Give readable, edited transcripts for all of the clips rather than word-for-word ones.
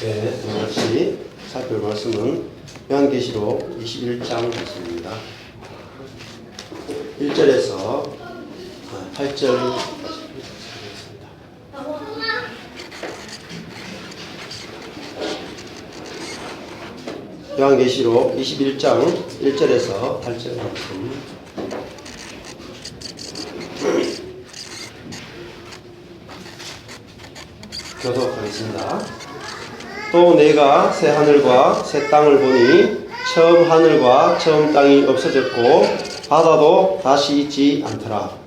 네, 오늘 같이 살펴볼 말씀은 요한계시록 21장 말씀입니다. 1절에서 8절 요한계시록 21장 1절에서 8절 말씀 교독하겠습니다. 또 내가 새 하늘과 새 땅을 보니 처음 하늘과 처음 땅이 없어졌고 바다도 다시 있지 않더라.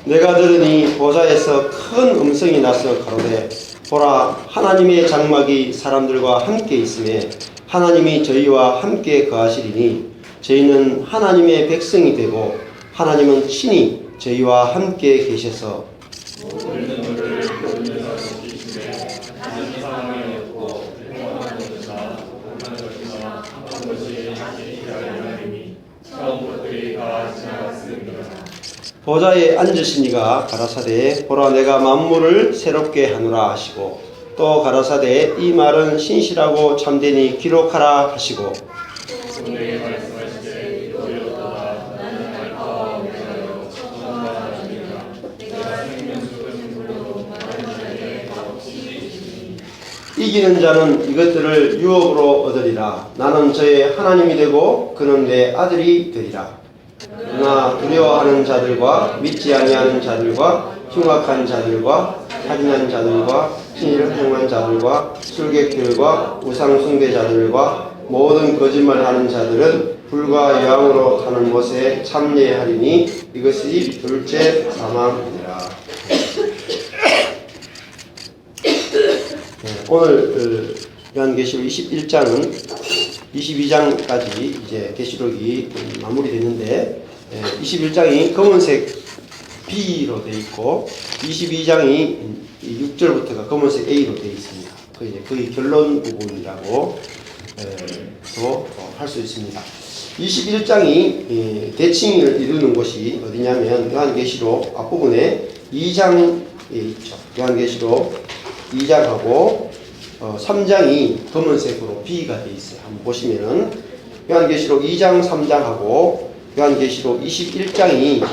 내가 들으니 보좌에서 큰 음성이 나서 가로되 보라, 하나님의 장막이 사람들과 함께 있음에 하나님이 저희와 함께 거하시리니 저희는 하나님의 백성이 되고 하나님은 친히 저희와 함께 계셔서 보좌에 앉으시니가 가라사대 보라, 내가 만물을 새롭게 하노라 하시고 또 가라사대 이 말은 신실하고 참되니 기록하라 하시고 이기는 자는 이것들을 유업으로 얻으리라. 나는 저의 하나님이 되고 그는 내 아들이 되리라. 그러나 두려워하는 자들과 믿지 아니하는 자들과 흉악한 자들과 살인한 자들과 신의를 행한 자들과 술객들과 우상 숭배자들과 모든 거짓말하는 자들은 불과 여왕으로 타는 못에 참여하리니 이것이 둘째 사망이니라. 오늘 요한계시록 21장은 22장까지 이제 계시록이 마무리됐는데 21장이 검은색 B로 되어 있고 22장이 6절부터가 검은색 A로 되어 있습니다. 거의 결론 부분이라고 할 수 있습니다. 21장이 대칭을 이루는 곳이 어디냐면 요한계시록 앞부분에 2장에 있죠. 요한계시록 2장하고 3장이 검은색으로 B가 되어 있어요. 한번 보시면은 요한계시록 2장, 3장하고 요한계시록 21장이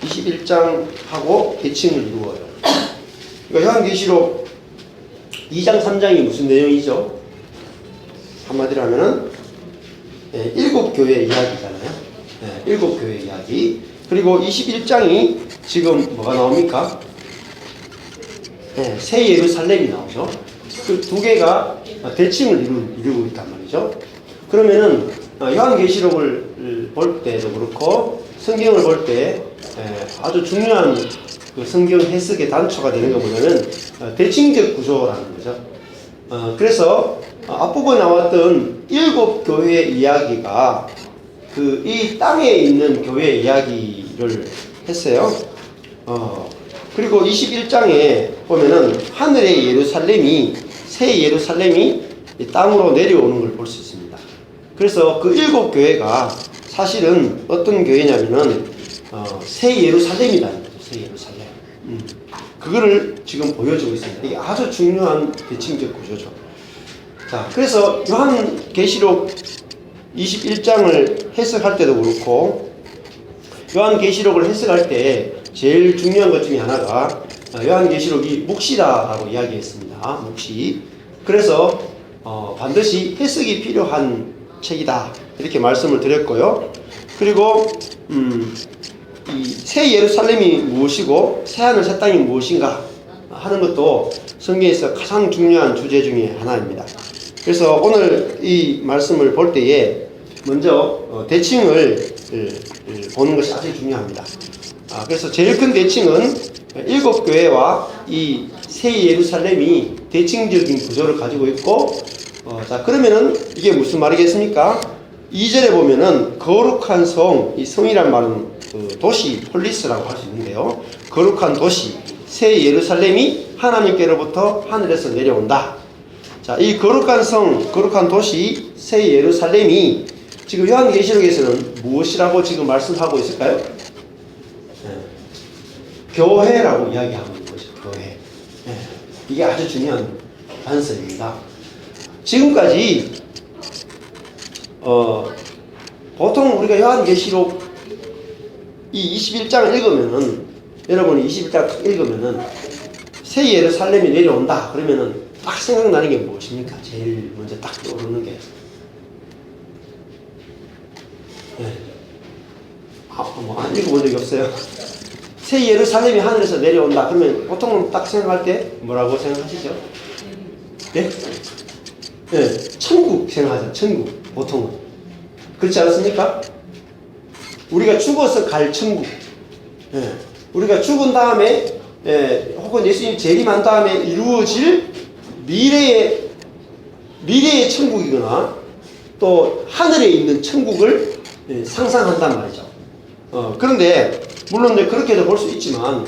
21장하고 대칭을 이루어요. 그러니까 요한계시록 2장, 3장이 무슨 내용이죠? 한마디로 하면은 7교회 이야기잖아요. 7교회 이야기. 그리고 21장이 지금 뭐가 나옵니까? 새 예루살렘이 나오죠. 그 두 개가 대칭을 이루고 있단 말이죠. 그러면은 요한계시록을 볼 때도 그렇고 성경을 볼 때 아주 중요한 그 성경 해석의 단초가 되는 것보다는 대칭적 구조라는 거죠. 그래서 앞부분에 나왔던 7교회 이야기가 이 땅에 있는 교회 이야기를 했어요. 그리고 21장에 보면은 하늘의 예루살렘이 새 예루살렘이 땅으로 내려오는 걸 볼 수 있습니다. 그래서 그 7교회가 사실은 어떤 교회냐면은 새 예루살렘이라는 거죠. 새 예루살렘. 그거를 지금 보여주고 있습니다. 이게 아주 중요한 대칭적 구조죠. 자, 그래서 요한계시록 21장을 해석할 때도 그렇고 요한계시록을 해석할 때 제일 중요한 것 중에 하나가 요한계시록이 묵시다라고 이야기했습니다. 묵시. 그래서 반드시 해석이 필요한 책이다 이렇게 말씀을 드렸고요. 그리고 이 새 예루살렘이 무엇이고 새 하늘 새 땅이 무엇인가 하는 것도 성경에서 가장 중요한 주제 중에 하나입니다. 그래서 오늘 이 말씀을 볼 때에 먼저 대칭을 보는 것이 아주 중요합니다. 그래서 제일 큰 대칭은 7교회와 이 새 예루살렘이 대칭적인 구조를 가지고 있고 자, 그러면은 이게 무슨 말이겠습니까? 2절에 보면은 거룩한 성, 이 성이란 말은 그 도시, 폴리스라고 할 수 있는데요. 거룩한 도시, 새 예루살렘이 하나님께로부터 하늘에서 내려온다. 자, 이 거룩한 성, 거룩한 도시 새 예루살렘이 지금 요한계시록에서는 무엇이라고 지금 말씀하고 있을까요? 네. 교회라고 이야기하고 있는 거죠. 교회. 네. 이게 아주 중요한 단서입니다. 지금까지 보통 우리가 요한계시록 이 21장을 읽으면은, 여러분이 21장 읽으면은 새 예루살렘이 내려온다 그러면은 딱 생각나는 게 무엇입니까? 제일 먼저 딱 떠오르는 게. 네. 안 읽어본 적이 없어요. 새 예루살렘이 하늘에서 내려온다 그러면 보통은 딱 생각할 때 뭐라고 생각하시죠? 네? 네, 천국 생각하죠. 천국. 보통은. 그렇지 않습니까? 우리가 죽어서 갈 천국. 네. 우리가 죽은 다음에, 혹은 예수님 재림한 다음에 이루어질 미래의 천국이거나 또 하늘에 있는 천국을 상상한단 말이죠. 그런데 물론 그렇게도 볼 수 있지만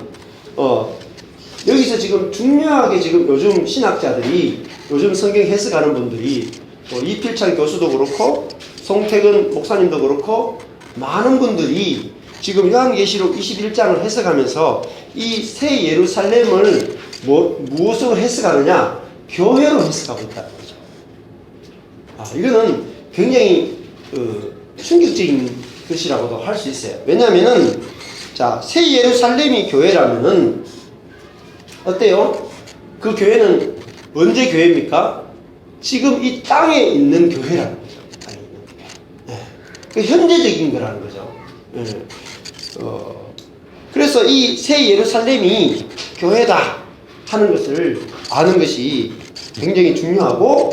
여기서 지금 중요하게 지금 요즘 신학자들이, 요즘 성경 해석하는 분들이, 이필찬 교수도 그렇고 송태근 목사님도 그렇고 많은 분들이 지금 요한계시록 21장을 해석하면서 이 새 예루살렘을 무엇으로 해석하느냐? 교회로 해석하고 있다는 거죠. 이거는 굉장히 충격적인 것이라고도 할 수 있어요. 왜냐하면은 자, 새 예루살렘이 교회라면은 어때요? 그 교회는 언제 교회입니까? 지금 이 땅에 있는 교회라는 거죠. 땅에 있는 교회. 네. 그 현재적인 거라는 거죠. 네. 그래서 이 새 예루살렘이 교회다 하는 것을 아는 것이 굉장히 중요하고,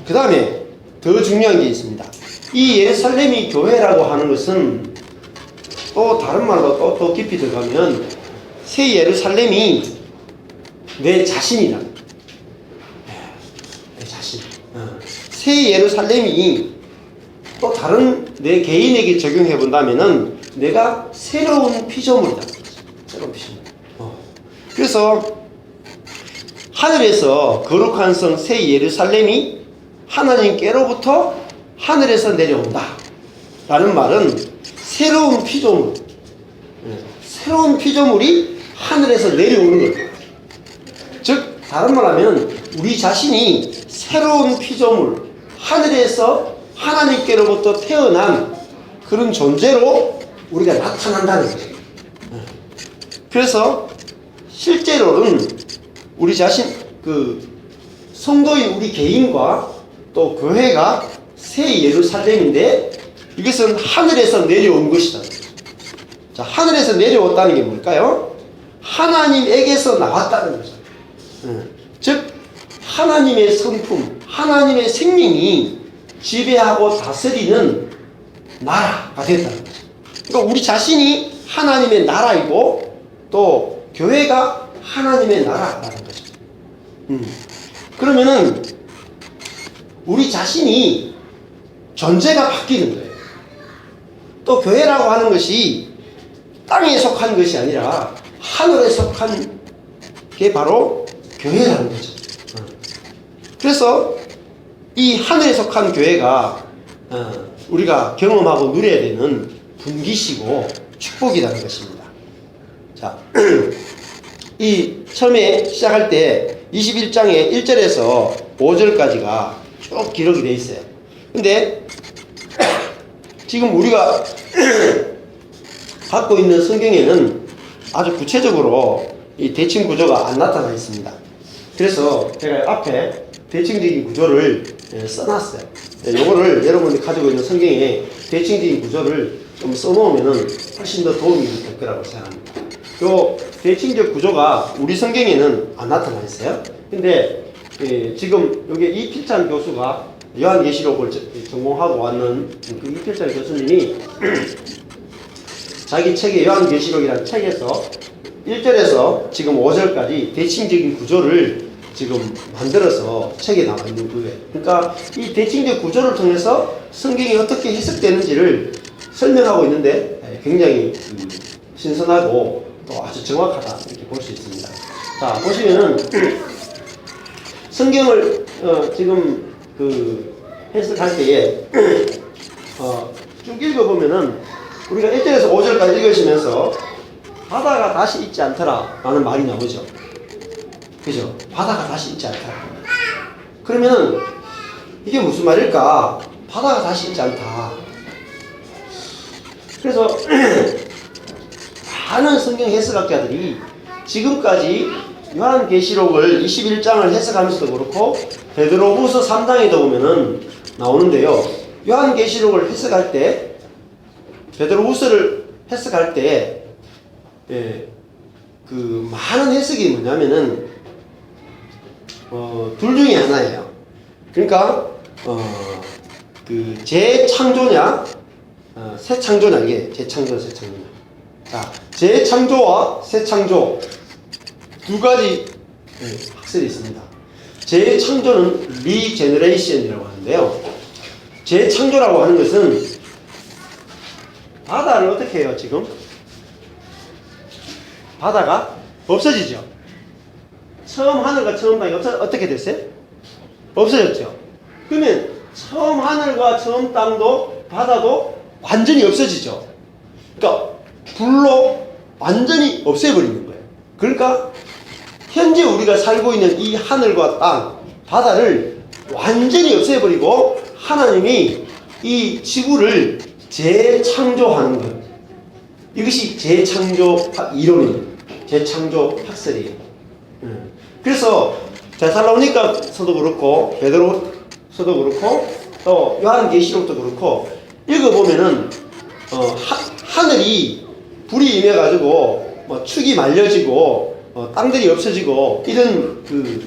그 다음에 더 중요한 게 있습니다. 이 예루살렘이 교회라고 하는 것은 또 다른 말로 또 깊이 들어가면 새 예루살렘이 내 자신이다. 내 자신. 새 예루살렘이 또 다른 내 개인에게 적용해 본다면은 내가 새로운 피조물이다. 새로운 피조물. 그래서 하늘에서 거룩한 성 새 예루살렘이 하나님께로부터 하늘에서 내려온다 라는 말은 새로운 피조물, 새로운 피조물이 하늘에서 내려오는 거예요. 즉 다른 말하면 우리 자신이 새로운 피조물, 하늘에서 하나님께로부터 태어난 그런 존재로 우리가 나타난다는 거예요. 그래서 실제로는 우리 자신, 성도인 우리 개인과 또 교회가 새 예루살렘인데 이것은 하늘에서 내려온 것이다. 자, 하늘에서 내려왔다는 게 뭘까요? 하나님에게서 나왔다는 거죠. 즉 하나님의 성품, 하나님의 생명이 지배하고 다스리는 나라가 됐다는 거죠. 그러니까 우리 자신이 하나님의 나라이고 또 교회가 하나님의 나라라는 거죠. 그러면은 우리 자신이 존재가 바뀌는 거예요. 또 교회라고 하는 것이 땅에 속한 것이 아니라 하늘에 속한 게 바로 교회라는 거죠. 그래서 이 하늘에 속한 교회가 우리가 경험하고 누려야 되는 분기시고 축복이라는 것입니다. 자, 이 처음에 시작할 때 21장의 1절에서 5절까지가 쭉 기록이 되어 있어요. 근데 지금 우리가 갖고 있는 성경에는 아주 구체적으로 이 대칭 구조가 안 나타나 있습니다. 그래서 제가 앞에 대칭적인 구조를 써놨어요. 요거를 여러분이 가지고 있는 성경에 대칭적인 구조를 좀 써놓으면 훨씬 더 도움이 될 거라고 생각합니다. 요 대칭적 구조가 우리 성경에는 안 나타나 있어요. 근데 지금 여기 이필찬 교수가 요한계시록을 전공하고 왔는 그 이필찬 교수님이 자기 책에 요한계시록이라는 책에서 1절에서 지금 5절까지 대칭적인 구조를 지금 만들어서 책에 나와 있는 거예요. 그러니까 이 대칭적 구조를 통해서 성경이 어떻게 해석되는지를 설명하고 있는데 굉장히 신선하고 또 아주 정확하다 이렇게 볼 수 있습니다. 자, 보시면은 성경을 지금 그 해석할 때에 쭉 읽어보면은 우리가 1절에서 5절까지 읽으시면서 바다가 다시 있지 않더라 라는 말이 나오죠. 그죠? 바다가 다시 있지 않더라. 그러면은 이게 무슨 말일까? 바다가 다시 있지 않다. 그래서 많은 성경 해석학자들이 지금까지 요한계시록을 21장을 해석하면서도 그렇고 베드로후서 3장에도 보면은 나오는데요. 요한계시록을 해석할 때 베드로후서를 해석할 때 그 많은 해석이 뭐냐면은 둘 중에 하나예요. 그러니까 그 재창조냐 새 창조냐, 이게 재창조 새 창조냐. 자, 재창조와 새 창조 두 가지 학설이 있습니다. 재창조는 리제너레이션이라고 하는데요. 재창조라고 하는 것은 바다를 어떻게 해요? 지금 바다가 없어지죠. 처음 하늘과 처음 땅이 어떻게 됐어요? 없어졌죠. 그러면 처음 하늘과 처음 땅도 바다도 완전히 없어지죠. 그러니까 불로 완전히 없애버리는 거예요. 그러니까 현재 우리가 살고 있는 이 하늘과 땅, 바다를 완전히 없애버리고 하나님이 이 지구를 재창조하는 거예요. 이것이 재창조 이론입니다. 재창조 학설이에요. 그래서 데살로니가서도 그렇고 베드로서도 그렇고 또 요한계시록도 그렇고 읽어보면은 하늘이 불이 임해가지고 뭐 축이 말려지고 땅들이 없어지고 이런 그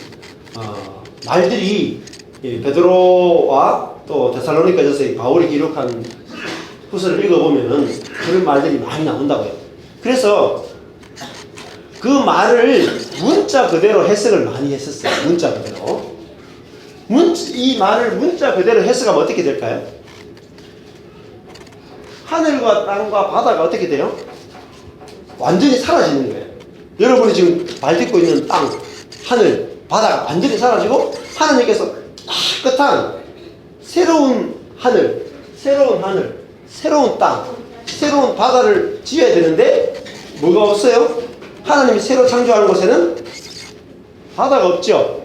말들이 베드로와 또 데살로니가서의 바울이 기록한 후서를 읽어보면은 그런 말들이 많이 나온다고요. 그래서 그 말을 문자 그대로 해석을 많이 했었어요. 문자 그대로. 이 말을 문자 그대로 해석하면 어떻게 될까요? 하늘과 땅과 바다가 어떻게 돼요? 완전히 사라지는 거예요. 여러분이 지금 발 딛고 있는 땅, 하늘, 바다가 완전히 사라지고 하나님께서 깨끗한 새로운 하늘, 새로운 땅, 새로운 바다를 지어야 되는데 뭐가 없어요? 하나님이 새로 창조하는 곳에는 바다가 없죠.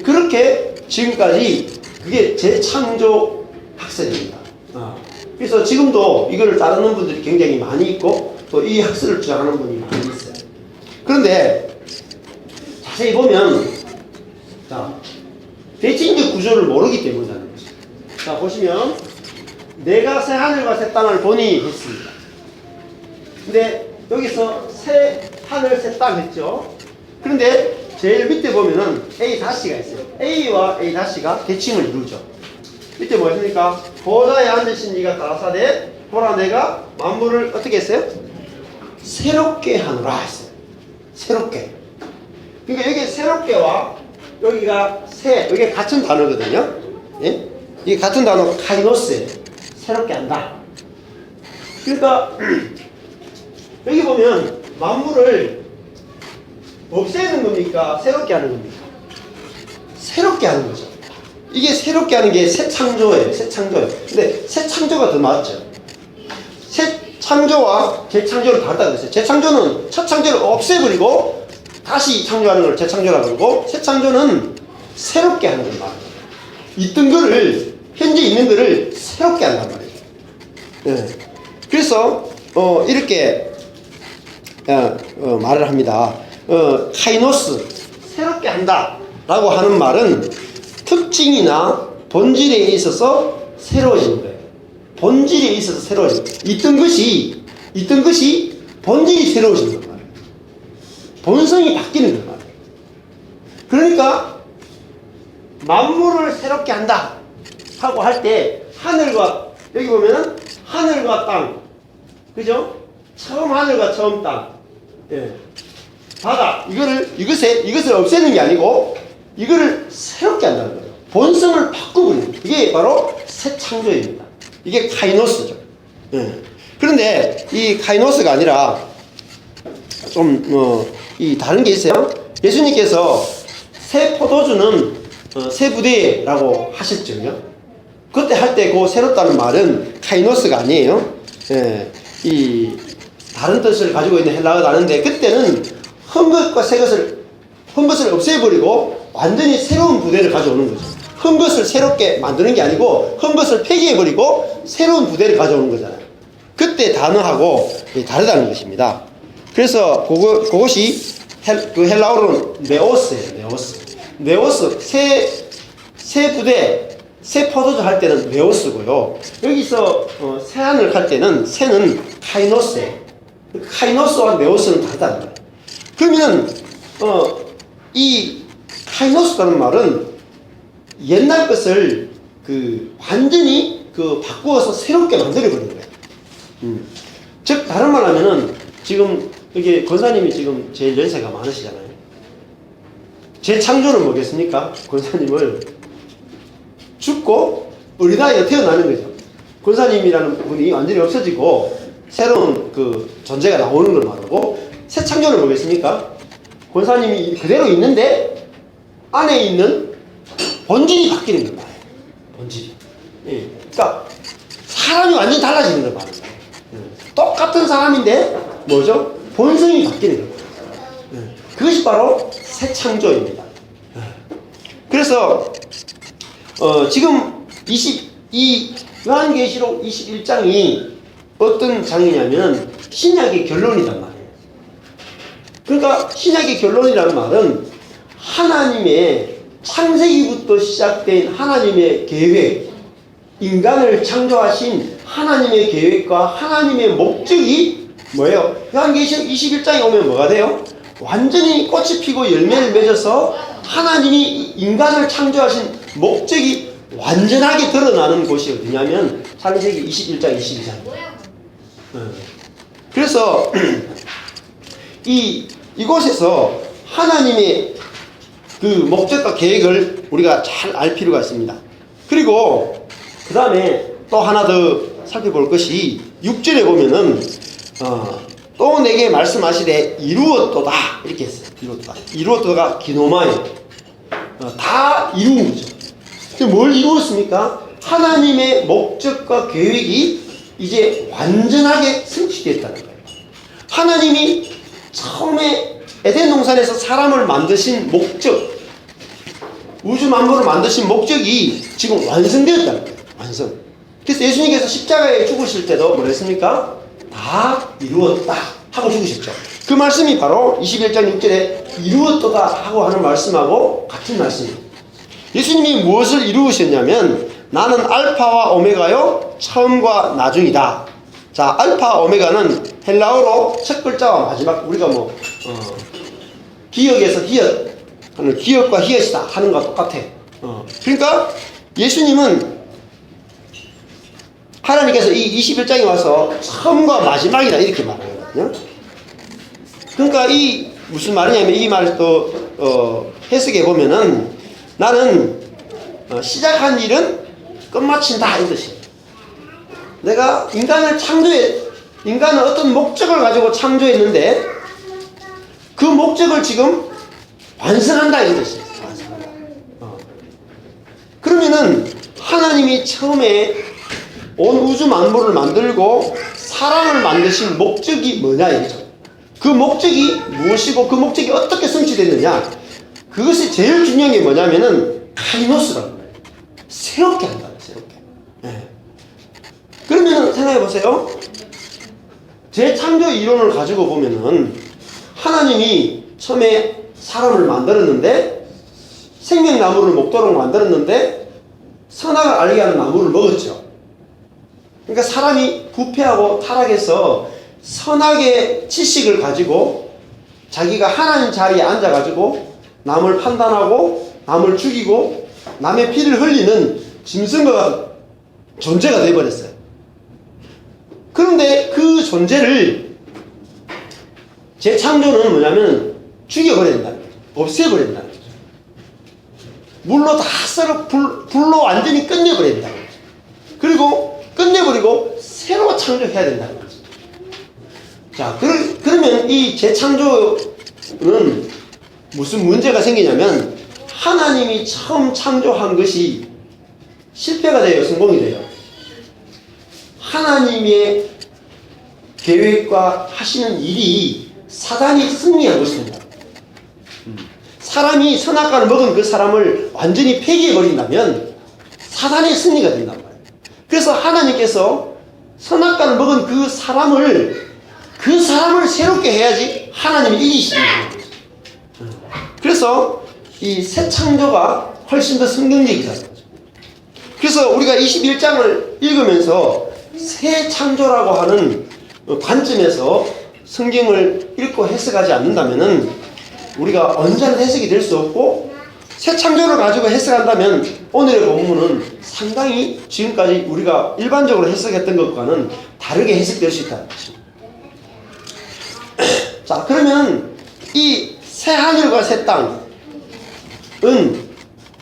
그렇게 지금까지 그게 재창조 학설입니다. 그래서 지금도 이거를 따르는 분들이 굉장히 많이 있고 또 이 학설을 주장하는 분이 많이 있어요. 그런데 자세히 보면 대칭적 구조를 모르기 때문이라는 거죠. 자, 보시면 내가 새 하늘과 새 땅을 보니 했습니다. 근데 여기서 새 하늘 새 땅 했죠. 그런데 제일 밑에 보면은 A-가 있어요. A와 A-가 대칭을 이루죠. 밑에 뭐 있습니까? 보좌에 앉으신 이가 가라사대 보라 내가 만물을 어떻게 했어요? 새롭게 하노라 했어요. 새롭게. 그러니까 여기 새롭게와 여기가 새, 여기 같은 단어거든요. 예? 이게 같은 단어 카이노스예요. 새롭게 한다. 그러니까 여기 보면 만물을 없애는 겁니까? 새롭게 하는 겁니까? 새롭게 하는 거죠. 이게 새롭게 하는 게 새 창조예요. 새 창조예요. 근데 새 창조가 더 맞죠. 새 창조와 재창조를 다르다고 했어요. 재창조는 첫 창조를 없애버리고 다시 창조하는 걸 재창조라고 그러고 새 창조는 새롭게 하는 걸 말해요. 있던 거를 현재 있는 거를 새롭게 한단 말이에요. 네. 그래서 이렇게 말을 합니다. 카이노스 새롭게 한다 라고 하는 말은 특징이나 본질에 있어서 새로워지는 거예요. 본질에 있어서 새로워지는 거예요. 있던 것이 본질이 새로워지는 거예요. 본성이 바뀌는 거예요. 그러니까 만물을 새롭게 한다 하고 할 때 하늘과 여기 보면은 하늘과 땅, 그죠? 처음 하늘과 처음 땅, 바다 이것을 없애는 게 아니고 이거를 새롭게 한다는 거예요. 본성을 바꾸는 거예요. 이게 바로 새 창조입니다. 이게 카이노스죠. 그런데 이 카이노스가 아니라 좀 이 다른 게 있어요. 예수님께서 새 포도주는 새 부대라고 하셨죠. 그때 할 때 그 새롭다는 말은 카이노스가 아니에요. 예, 이 다른 뜻을 가지고 있는 헬라어 다른데 그때는 흠 것과 새 것을 흠 것을 없애버리고 완전히 새로운 부대를 가져오는 거죠. 흠 것을 새롭게 만드는 게 아니고 흠 것을 폐기해버리고 새로운 부대를 가져오는 거잖아요. 그때 단어하고 다르다는 것입니다. 그래서 그것이 그 헬라어로는 네오스예요. 네오스 새 부대 새 포도주 할 때는 네오스고요. 여기서 새안을 할 때는 새는 카이노스예요. 카이노스와 네오스는 다르다는 거예요. 그러면 이 카이노스라는 말은 옛날 것을 완전히 바꾸어서 새롭게 만들어버리는 거예요. 즉 다른 말 하면은 지금 여기 권사님이 지금 제일 연세가 많으시잖아요. 재창조는 뭐겠습니까? 권사님을 죽고 어린아이가 태어나는 거죠. 권사님이라는 분이 완전히 없어지고 새로운 존재가 나오는 걸 말하고, 새 창조는 뭐겠습니까? 권사님이 그대로 있는데 안에 있는 본질이 바뀌는 걸 말해요. 본질이. 예. 그러니까 사람이 완전히 달라지는 걸 말해요. 똑같은 사람인데 뭐죠? 본성이 바뀌는 거예요. 그것이 바로 새 창조입니다. 그래서 지금 이 요한계시록 21장이 어떤 장이냐면 신약의 결론이란 말이에요. 그러니까 신약의 결론이라는 말은 하나님의 창세기부터 시작된 하나님의 계획, 인간을 창조하신 하나님의 계획과 하나님의 목적이 뭐예요? 요한계시록 21장에 오면 뭐가 돼요? 완전히 꽃이 피고 열매를 맺어서 하나님이 인간을 창조하신 목적이 완전하게 드러나는 곳이 어디냐면 창세기 21장 22장. 그래서 이곳에서 하나님의 그 목적과 계획을 우리가 잘 알 필요가 있습니다. 그리고 그 다음에 또 하나 더 살펴볼 것이 6절에 보면은 또 내게 말씀하시되 이루었도다 이렇게 했어요. 이루었도가 기노마예요. 다 이룬 거죠. 뭘 이루었습니까? 하나님의 목적과 계획이 이제 완전하게 성취됐다는 거예요. 하나님이 처음에 에덴 동산에서 사람을 만드신 목적, 우주 만물을 만드신 목적이 지금 완성되었다는 거예요. 완성. 그래서 예수님께서 십자가에 죽으실 때도 뭐랬습니까? 다 이루었다 하고 죽으셨죠. 그 말씀이 바로 21장 6절에 이루었도다 하고 하는 말씀하고 같은 말씀이에요. 예수님이 무엇을 이루으셨냐면 나는 알파와 오메가요 처음과 나중이다. 자, 알파 오메가는 헬라어로 첫 글자와 마지막, 우리가 기역에서 히읗 하는 기역과 히읗이다 하는 것과 똑같아. 그러니까 예수님은 하나님께서 이 21장에 와서 처음과 마지막이다 이렇게 말하거든요. 그러니까 이 무슨 말이냐면 이 말을 또 해석해 보면은 나는 시작한 일은 끝마친다 이 뜻이에요. 내가 인간은 어떤 목적을 가지고 창조했는데 그 목적을 지금 완성한다 이 뜻이에요. 완성한다. 그러면은 하나님이 처음에 온 우주 만물을 만들고 사람을 만드신 목적이 뭐냐 이거죠. 그 목적이 무엇이고 그 목적이 어떻게 성취됐느냐, 그것이 제일 중요한 게 뭐냐면은 카이노스라는 거예요. 새롭게 한다. 새롭게. 네. 그러면은 생각해 보세요. 재창조 이론을 가지고 보면은 하나님이 처음에 사람을 만들었는데 생명나무를 목도로 만들었는데 선악을 알게 하는 나무를 먹었죠. 그러니까 사람이 부패하고 타락해서 선악의 지식을 가지고 자기가 하나님 자리에 앉아가지고 남을 판단하고 남을 죽이고 남의 피를 흘리는 짐승과 존재가 되어버렸어요. 그런데 그 존재를 재창조는 뭐냐면 죽여버린다는 거죠. 없애버린다는 거죠. 물로 다 썰어 불로 완전히 끝내버린다는 거죠. 그리고 끝내버리고 새로 창조해야 된다는 거죠. 자, 그러면 이 재창조는 무슨 문제가 생기냐면 하나님이 처음 창조한 것이 실패가 돼요, 성공이 돼요? 하나님의 계획과 하시는 일이 사단이 승리한 것입니다. 사람이 선악과를 먹은 그 사람을 완전히 폐기해버린다면 사단의 승리가 된단 말이에요. 그래서 하나님께서 선악과를 먹은 그 사람을 새롭게 해야지 하나님이 이기시는 거예요. 그래서 이 새 창조가 훨씬 더 성경적이라는 거죠. 그래서 우리가 21장을 읽으면서 새 창조라고 하는 관점에서 성경을 읽고 해석하지 않는다면은 우리가 온전한 해석이 될 수 없고, 새 창조를 가지고 해석한다면 오늘의 본문은 상당히 지금까지 우리가 일반적으로 해석했던 것과는 다르게 해석될 수 있다는 것입니다. 자, 그러면 이 새 하늘과 새 땅은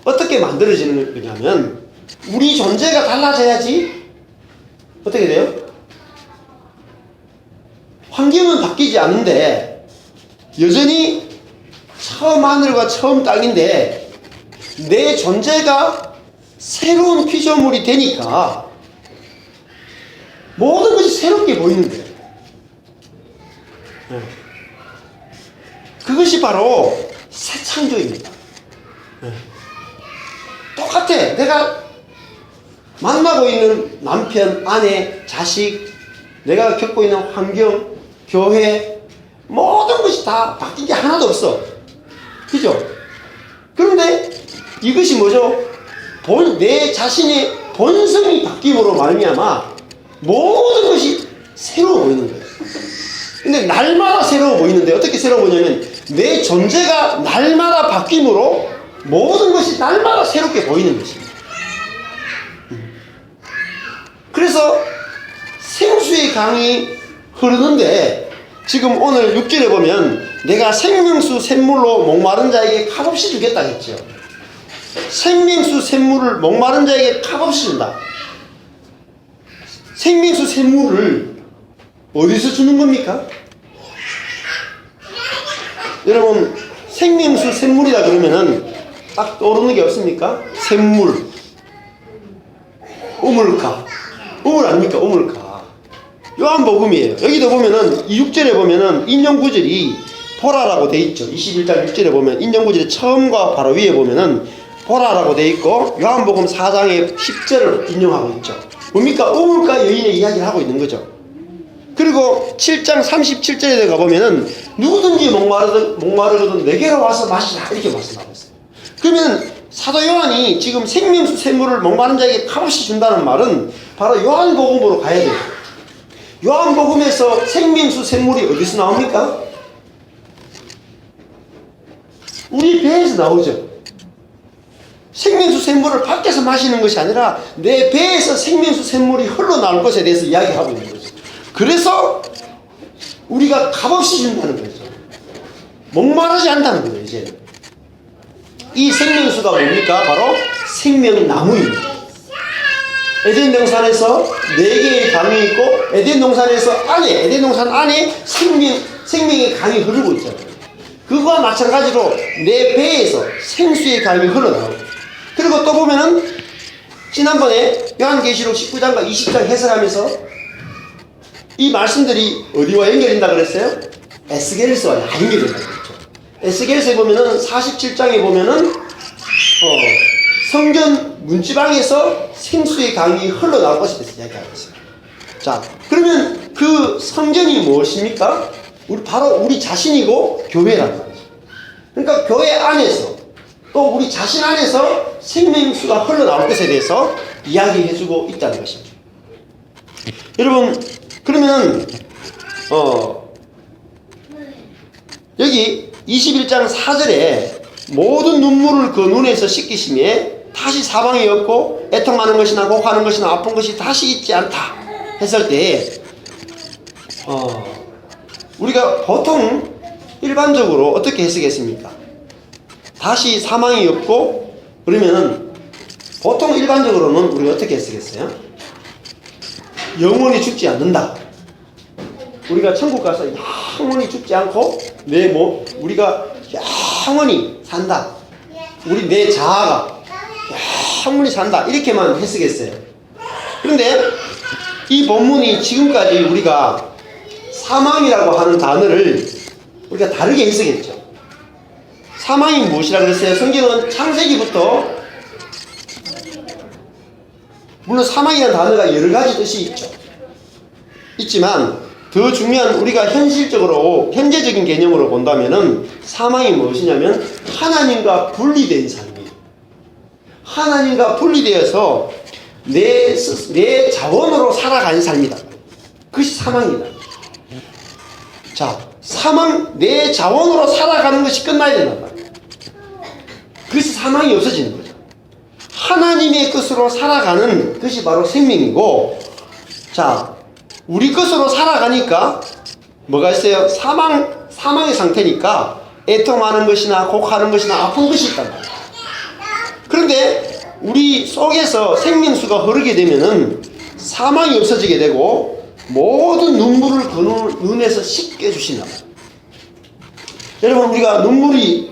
어떻게 만들어지는 거냐면, 우리 존재가 달라져야지 어떻게 돼요? 환경은 바뀌지 않는데 여전히 처음 하늘과 처음 땅인데 내 존재가 새로운 피조물이 되니까 모든 것이 새롭게 보이는 거예요. 그것이 바로 새 창조입니다. 똑같아. 내가 만나고 있는 남편, 아내, 자식, 내가 겪고 있는 환경, 교회, 모든 것이 다 바뀐 게 하나도 없어. 그죠? 그런데 이것이 뭐죠? 내 자신의 본성이 바뀜으로 말미암아 모든 것이 새로워 보이는 거예요. 근데 날마다 새로워 보이는데 어떻게 새로워 보이냐면 내 존재가 날마다 바뀜으로 모든 것이 날마다 새롭게 보이는 것입니다. 그래서 생수의 강이 흐르는데 지금 오늘 6절에 보면 내가 생명수 샘물로 목마른 자에게 값없이 주겠다 했죠. 생명수 샘물을 목마른 자에게 값없이 준다. 생명수 샘물을 어디서 주는 겁니까? 여러분, 생명수 샘물이다 그러면은 딱 떠오르는 게 없습니까? 샘물, 우물가. 우물 아닙니까? 우물가. 요한복음이에요. 여기도 보면은 이 6절에 보면은 인용 구절이 보라라고 돼 있죠. 21장 6절에 보면 인용 구절이 처음과 바로 위에 보면은 보라라고 돼 있고, 요한복음 4장의 10절을 인용하고 있죠. 뭡니까? 우물가 여인의 이야기를 하고 있는 거죠. 그리고 7장 37절에 가보면은 누구든지 목마르거든 내게로 와서 마시라 이렇게 말씀하고 있어요. 그러면 사도 요한이 지금 생명수 샘물을 목마른 자에게 값없이 준다는 말은 바로 요한복음으로 가야 돼요. 요한복음에서 생명수 샘물이 어디서 나옵니까? 우리 배에서 나오죠. 생명수 샘물을 밖에서 마시는 것이 아니라 내 배에서 생명수 샘물이 흘러나올 것에 대해서 이야기하고 있는 거죠. 그래서 우리가 값없이 준다는 거죠. 목마르지 않다는 거예요. 이제 이 생명수가 뭡니까? 바로 생명나무입니다. 에덴 동산에서 4개의 강이 있고 에덴 동산 안에 생명의 강이 흐르고 있잖아요. 그거와 마찬가지로 내 배에서 생수의 강이 흘러나오고, 그리고 또 보면은 지난번에 요한계시록 19장과 20장 해석하면서 이 말씀들이 어디와 연결된다 그랬어요? 에스겔서와 연결된다 그랬죠. 에스겔서에 보면은 47장에 보면은 성전 문지방에서 생수의 강이 흘러나올 것에 대해서 이야기하고 있어요. 자, 그러면 그 성전이 무엇입니까? 바로 우리 자신이고 교회라는 거죠. 그러니까 교회 안에서 또 우리 자신 안에서 생명수가 흘러나올 것에 대해서 이야기해주고 있다는 것입니다. 여러분, 그러면 여기 21장 4절에 모든 눈물을 그 눈에서 씻기심에 다시 사방이 없고 애통하는 것이나 곡하는 것이나 아픈 것이 다시 있지 않다 했을 때 우리가 보통 일반적으로 어떻게 해석했습니까? 다시 사망이 없고 그러면은 보통 일반적으로는 우리가 어떻게 해석했어요? 영원히 죽지 않는다. 우리가 천국 가서 영원히 죽지 않고 우리가 영원히 산다. 우리 내 자아가 영원히 산다. 이렇게만 해석했어요. 그런데 이 본문이 지금까지 우리가 사망이라고 하는 단어를 우리가 다르게 해석했죠. 사망이 무엇이라고 그랬어요? 성경은 창세기부터, 물론 사망이라는 단어가 여러 가지 뜻이 있지만 더 중요한, 우리가 현실적으로 현재적인 개념으로 본다면은 사망이 무엇이냐면 하나님과 분리된 삶이에요. 하나님과 분리되어서 내 자원으로 살아가는 삶이다. 그것이 사망이다. 자, 사망, 내 자원으로 살아가는 것이 끝나야 된단 말이에요. 그것이 사망이 없어지는 거죠. 하나님의 것으로 살아가는 것이 바로 생명이고, 자, 우리 것으로 살아가니까 뭐가 있어요? 사망의 상태니까 애통하는 것이나 곡하는 것이나 아픈 것이 있단 말이에요. 그런데 우리 속에서 생명수가 흐르게 되면은 사망이 없어지게 되고 모든 눈물을 그 눈에서 씻게 해주신다. 여러분, 우리가 눈물이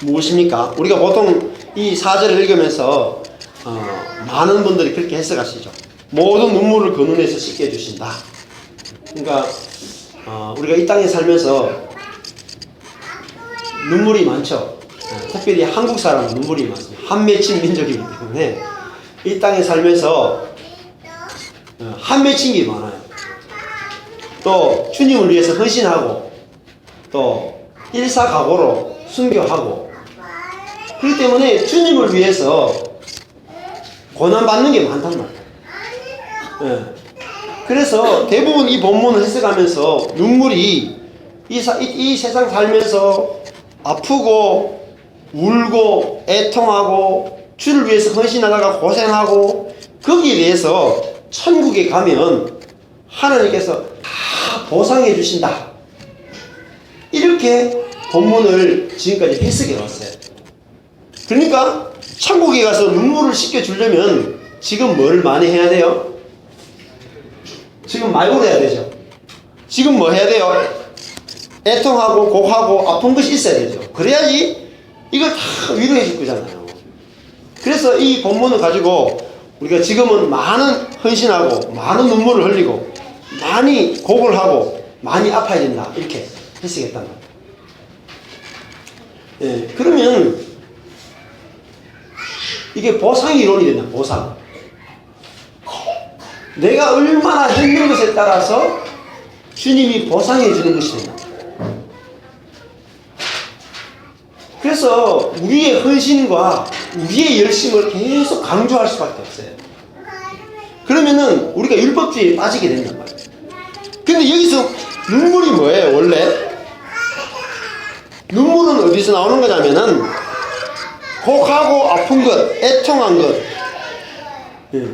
무엇입니까? 우리가 보통 이 사절을 읽으면서 많은 분들이 그렇게 해석하시죠. 모든 눈물을 그 눈에서 씻게 해주신다. 그러니까 우리가 이 땅에 살면서 눈물이 많죠. 특별히 한국 사람은 눈물이 많습니다. 한맺힌 민족이기 때문에 이 땅에 살면서 한맺힌 게 많아요. 또 주님을 위해서 헌신하고 또 일사각오로 순교하고, 그렇기 때문에 주님을 위해서 고난받는 게 많단 말이에요. 그래서 대부분 이 본문을 해석하면서 눈물이 이 세상 살면서 아프고 울고 애통하고 주를 위해서 헌신하다가 고생하고, 거기에 대해서 천국에 가면 하나님께서 다 보상해 주신다. 이렇게 본문을 지금까지 해석해 왔어요. 그러니까 천국에 가서 눈물을 씻겨 주려면 지금 뭘 많이 해야 돼요? 지금 말고 해야 되죠. 지금 뭐 해야 돼요? 애통하고 곡하고 아픈 것이 있어야 되죠. 그래야지 이걸 다 위로해 줄 거잖아요. 그래서 이 본문을 가지고 우리가 지금은 많은 헌신하고 많은 눈물을 흘리고 많이 곡을 하고 많이 아파야 된다. 이렇게 해석했단 말이에요. 예, 그러면 이게 보상이 이론이 된다. 보상. 내가 얼마나 힘든 것에 따라서 주님이 보상해 주는 것이 된다. 그래서 우리의 헌신과 우리의 열심을 계속 강조할 수밖에 없어요. 그러면은 우리가 율법주의에 빠지게 된단 말이에요. 근데 여기서 눈물이 뭐예요, 원래? 눈물은 어디서 나오는 거냐면은 곡하고 아픈 것, 애통한 것. 예.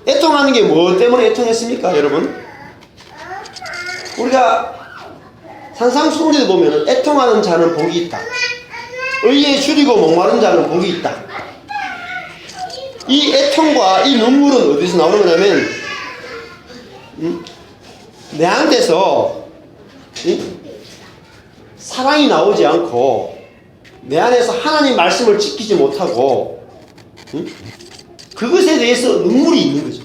애통하는 게 뭐 때문에 애통했습니까, 여러분? 우리가 산상수훈에도 보면 애통하는 자는 복이 있다. 의에 줄이고 목마른 자는 복이 있다. 이 애통과 이 눈물은 어디서 나오는 거냐면 내한테서 사랑이 나오지 않고 내 안에서 하나님 말씀을 지키지 못하고 그것에 대해서 눈물이 있는 거죠.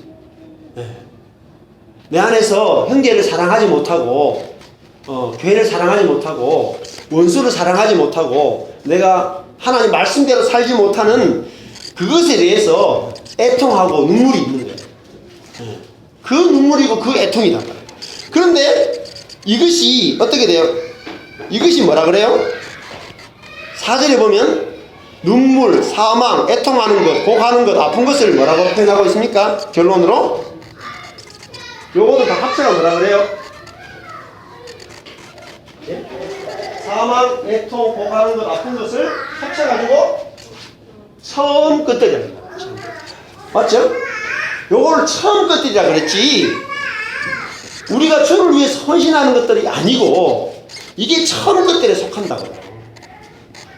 내 안에서 형제를 사랑하지 못하고 교회를 사랑하지 못하고 원수를 사랑하지 못하고 내가 하나님 말씀대로 살지 못하는 그것에 대해서 애통하고 눈물이 있는 거예요. 그 눈물이고 그 애통이다. 그런데 이것이 어떻게 돼요? 이것이 뭐라 그래요? 4절에 보면 눈물, 사망, 애통하는 것, 곡하는 것, 아픈 것을 뭐라고 표현하고 있습니까? 결론으로 요거도 다 합쳐가 뭐라 그래요? 예? 사망, 애통, 곡하는 것, 아픈 것을 합쳐가지고 처음 끝들이라 맞죠? 요거를 처음 끝들이라 그랬지 우리가 주를 위해서 헌신하는 것들이 아니고 이게 처음 끝들에 속한다고요.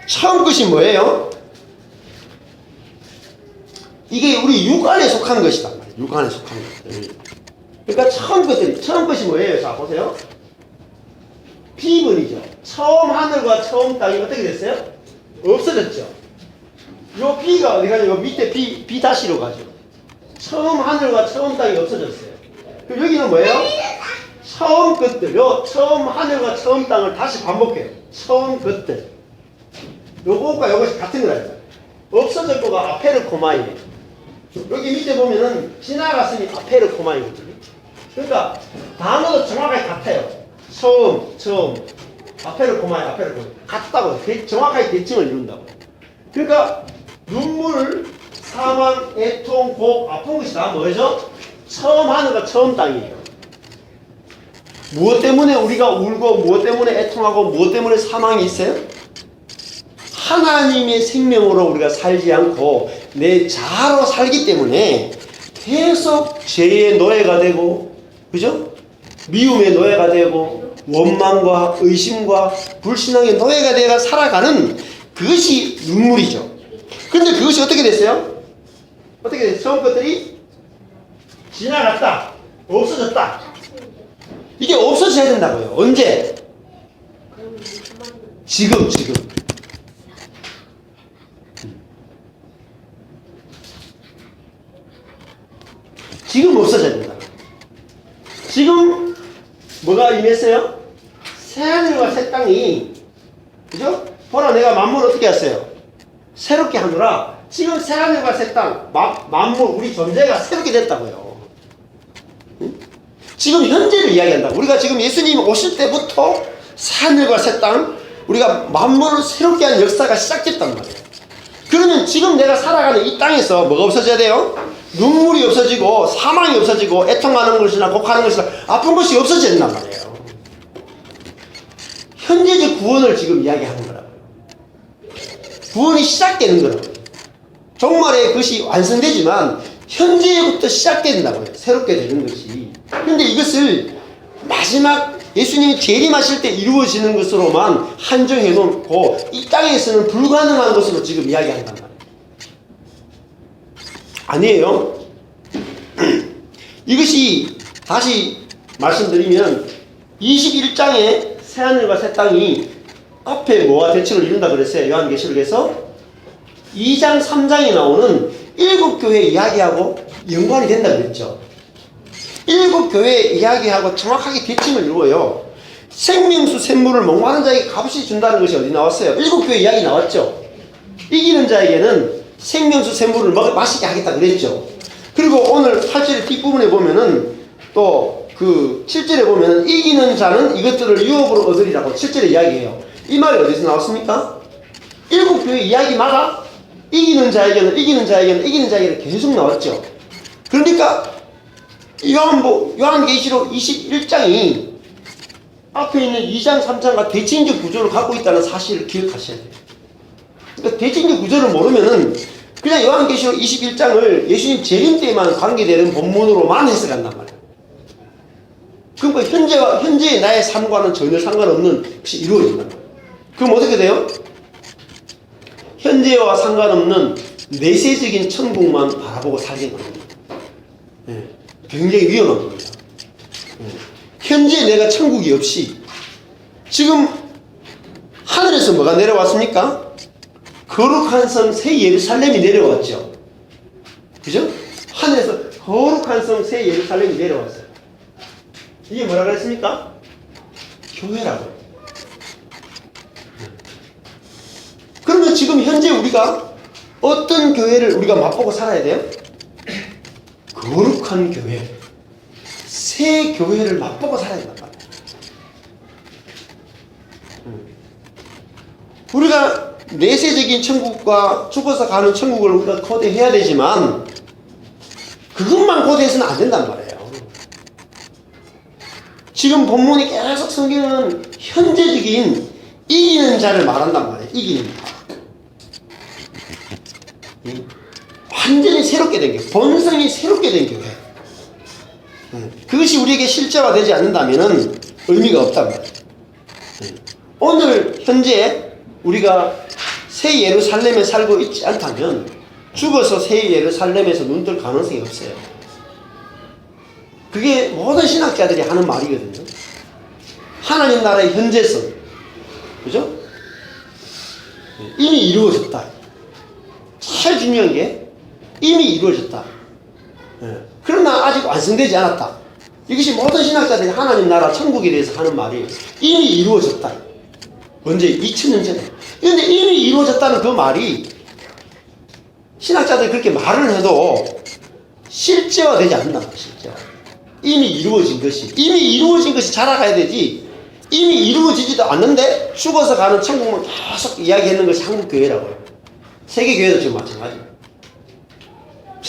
처음 끝이 뭐예요? 이게 우리 육안에 속한 것이다. 육안에 속한 것. 그러니까 처음 것이 뭐예요? 자, 보세요. B번이죠. 처음 하늘과 처음 땅이 어떻게 됐어요? 없어졌죠. 요 B가 어디 가죠? 요 밑에 B 다시로 가죠. 처음 하늘과 처음 땅이 없어졌어요. 그럼 여기는 뭐예요? 처음 것들. 요 처음 하늘과 처음 땅을 다시 반복해요. 처음 것들. 요것과 요것이 같은 거라니까. 없어졌고가 아페르코마이에요. 여기 밑에 보면은 지나갔으니 아페르코마이거든요. 그러니까 단어도 정확하게 같아요. 처음. 아페르코마이. 같다고. 정확하게 대칭을 이룬다고. 그러니까 눈물, 사망, 애통, 곡, 아픈 것이 다 뭐죠? 처음 하늘과 처음 땅이에요. 무엇 때문에 우리가 울고 무엇 때문에 애통하고 무엇 때문에 사망이 있어요? 하나님의 생명으로 우리가 살지 않고 내 자아로 살기 때문에 계속 죄의 노예가 되고, 그죠? 미움의 노예가 되고 원망과 의심과 불신앙의 노예가 되어 살아가는 그것이 눈물이죠. 그런데 그것이 어떻게 됐어요? 어떻게 됐어요? 처음 것들이 지나갔다. 없어졌다. 이게 없어져야 된다고요. 언제? 지금. 지금 없어져야 된다. 지금 뭐가 임했어요? 새하늘과 새 땅이, 그죠? 보라, 내가 만물을 어떻게 했어요? 새롭게 하느라 지금 새하늘과 새 땅, 만물, 우리 존재가 새롭게 됐다고요. 응? 지금 현재를 이야기한다. 우리가 지금 예수님 오실 때부터 새하늘과 새 땅, 우리가 만물을 새롭게 하는 역사가 시작됐단 말이에요. 그러면 지금 내가 살아가는 이 땅에서 뭐가 없어져야 돼요? 눈물이 없어지고 사망이 없어지고 애통하는 것이나 곡하는 것이나 아픈 것이 없어져야 된단 말이에요. 현재적 구원을 지금 이야기하는 거라고요. 구원이 시작되는 거라고요. 종말에 그것이 완성되지만 현재부터 시작된다고요. 새롭게 되는 것이. 그런데 이것을 마지막 예수님이 재림하실 때 이루어지는 것으로만 한정해 놓고 이 땅에서는 불가능한 것으로 지금 이야기한단 말이에요. 아니에요. 이것이 다시 말씀드리면 21장에 새하늘과 새 땅이 앞에 뭐와 대칭을 이룬다 그랬어요. 요한계시록에서 2장 3장에 나오는 7교회 이야기하고 연관이 된다 그랬죠. 7교회 이야기하고 정확하게 대칭을 이루어요. 생명수 샘물을 목마른 자에게 값없이 준다는 것이 어디 나왔어요? 7교회 이야기 나왔죠. 이기는 자에게는 생명수 샘물을 마시게 하겠다 그랬죠. 그리고 오늘 8절의 뒷부분에 보면은 또 그 7절에 보면은 이기는 자는 이것들을 유업으로 얻으리라고 7절에 이야기해요. 이 말이 어디서 나왔습니까? 7교회 이야기마다 이기는 자에게는 계속 나왔죠. 그러니까 요한계시록 21장이 앞에 있는 2장 3장과 대칭적 구조를 갖고 있다는 사실을 기억하셔야 돼요. 그러니까 대칭적 구조를 모르면은 그냥 요한계시록 21장을 예수님 재림 때만 관계되는 본문으로만 해석한단 말이에요. 그러니까 현재의 나의 삶과는 전혀 상관없는 것이 이루어진단 말이에요. 그럼 어떻게 돼요? 현재와 상관없는 내세적인 천국만 바라보고 살게 됩니다. 굉장히 위험한 겁니다. 현재 내가 천국이 없이 지금 하늘에서 뭐가 내려왔습니까? 거룩한 성 새 예루살렘이 내려왔죠. 그죠? 하늘에서 거룩한 성 새 예루살렘이 내려왔어요. 이게 뭐라 그랬습니까? 교회라고요. 그러면 지금 현재 우리가 어떤 교회를 우리가 맛보고 살아야 돼요? 거룩한 교회, 새 교회를 맛보고 살아야 된단 말이에요. 우리가 내세적인 천국과 죽어서 가는 천국을 우리가 고대해야 되지만 그것만 고대해서는 안 된단 말이에요. 지금 본문이 계속 성경은 현재적인 이기는 자를 말한단 말이에요. 이기는 자. 완전히 새롭게 된 교회, 본성이 새롭게 된 교회. 그것이 우리에게 실제화되지 않는다면 의미가 없단 말이에요. 오늘 현재 우리가 새 예루살렘에 살고 있지 않다면 죽어서 새 예루살렘에서 눈뜰 가능성이 없어요. 그게 모든 신학자들이 하는 말이거든요. 하나님 나라의 현재성. 그죠? 이미 이루어졌다. 제일 중요한 게 이미 이루어졌다. 그러나 아직 완성되지 않았다. 이것이 모든 신학자들이 하나님 나라 천국에 대해서 하는 말이 이미 이루어졌다. 언제? 2000년 전에. 그런데 이미 이루어졌다는 그 말이 신학자들이 그렇게 말을 해도 실제화되지 않는다. 실제화. 이미 이루어진 것이 자라가야 되지, 이미 이루어지지도 않는데 죽어서 가는 천국만 계속 이야기하는 것이 한국교회라고요. 세계교회도 지금 마찬가지예요.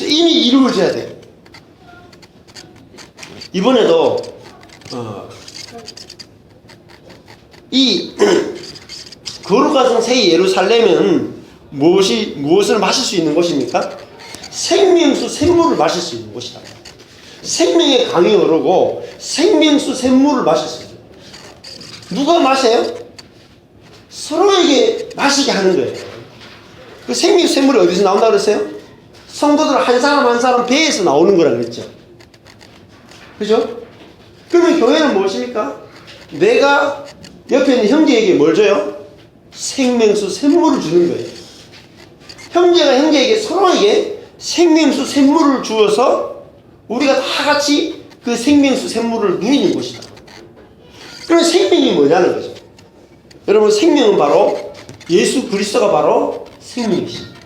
이미 이루어져야 돼요. 이번에도 이 거룩하신 새 예루살렘은 무엇을 마실 수 있는 곳입니까? 생명수 샘물을 마실 수 있는 곳이다. 생명의 강이 흐르고 생명수 샘물을 마실 수 있어요. 누가 마셔요? 서로에게 마시게 하는 거예요. 그 생명수 샘물이 어디서 나온다고 그랬어요? 성도들 한 사람 한 사람 배에서 나오는 거라 그랬죠. 그죠? 그러면 교회는 무엇입니까? 내가 옆에 있는 형제에게 뭘 줘요? 생명수 샘물을 주는 거예요. 형제가 형제에게 서로에게 생명수 샘물을 주어서 우리가 다 같이 그 생명수 샘물을 누리는 곳이다. 그럼 생명이 뭐냐는 거죠. 여러분, 생명은 바로 예수 그리스도가 바로 생명이십니다.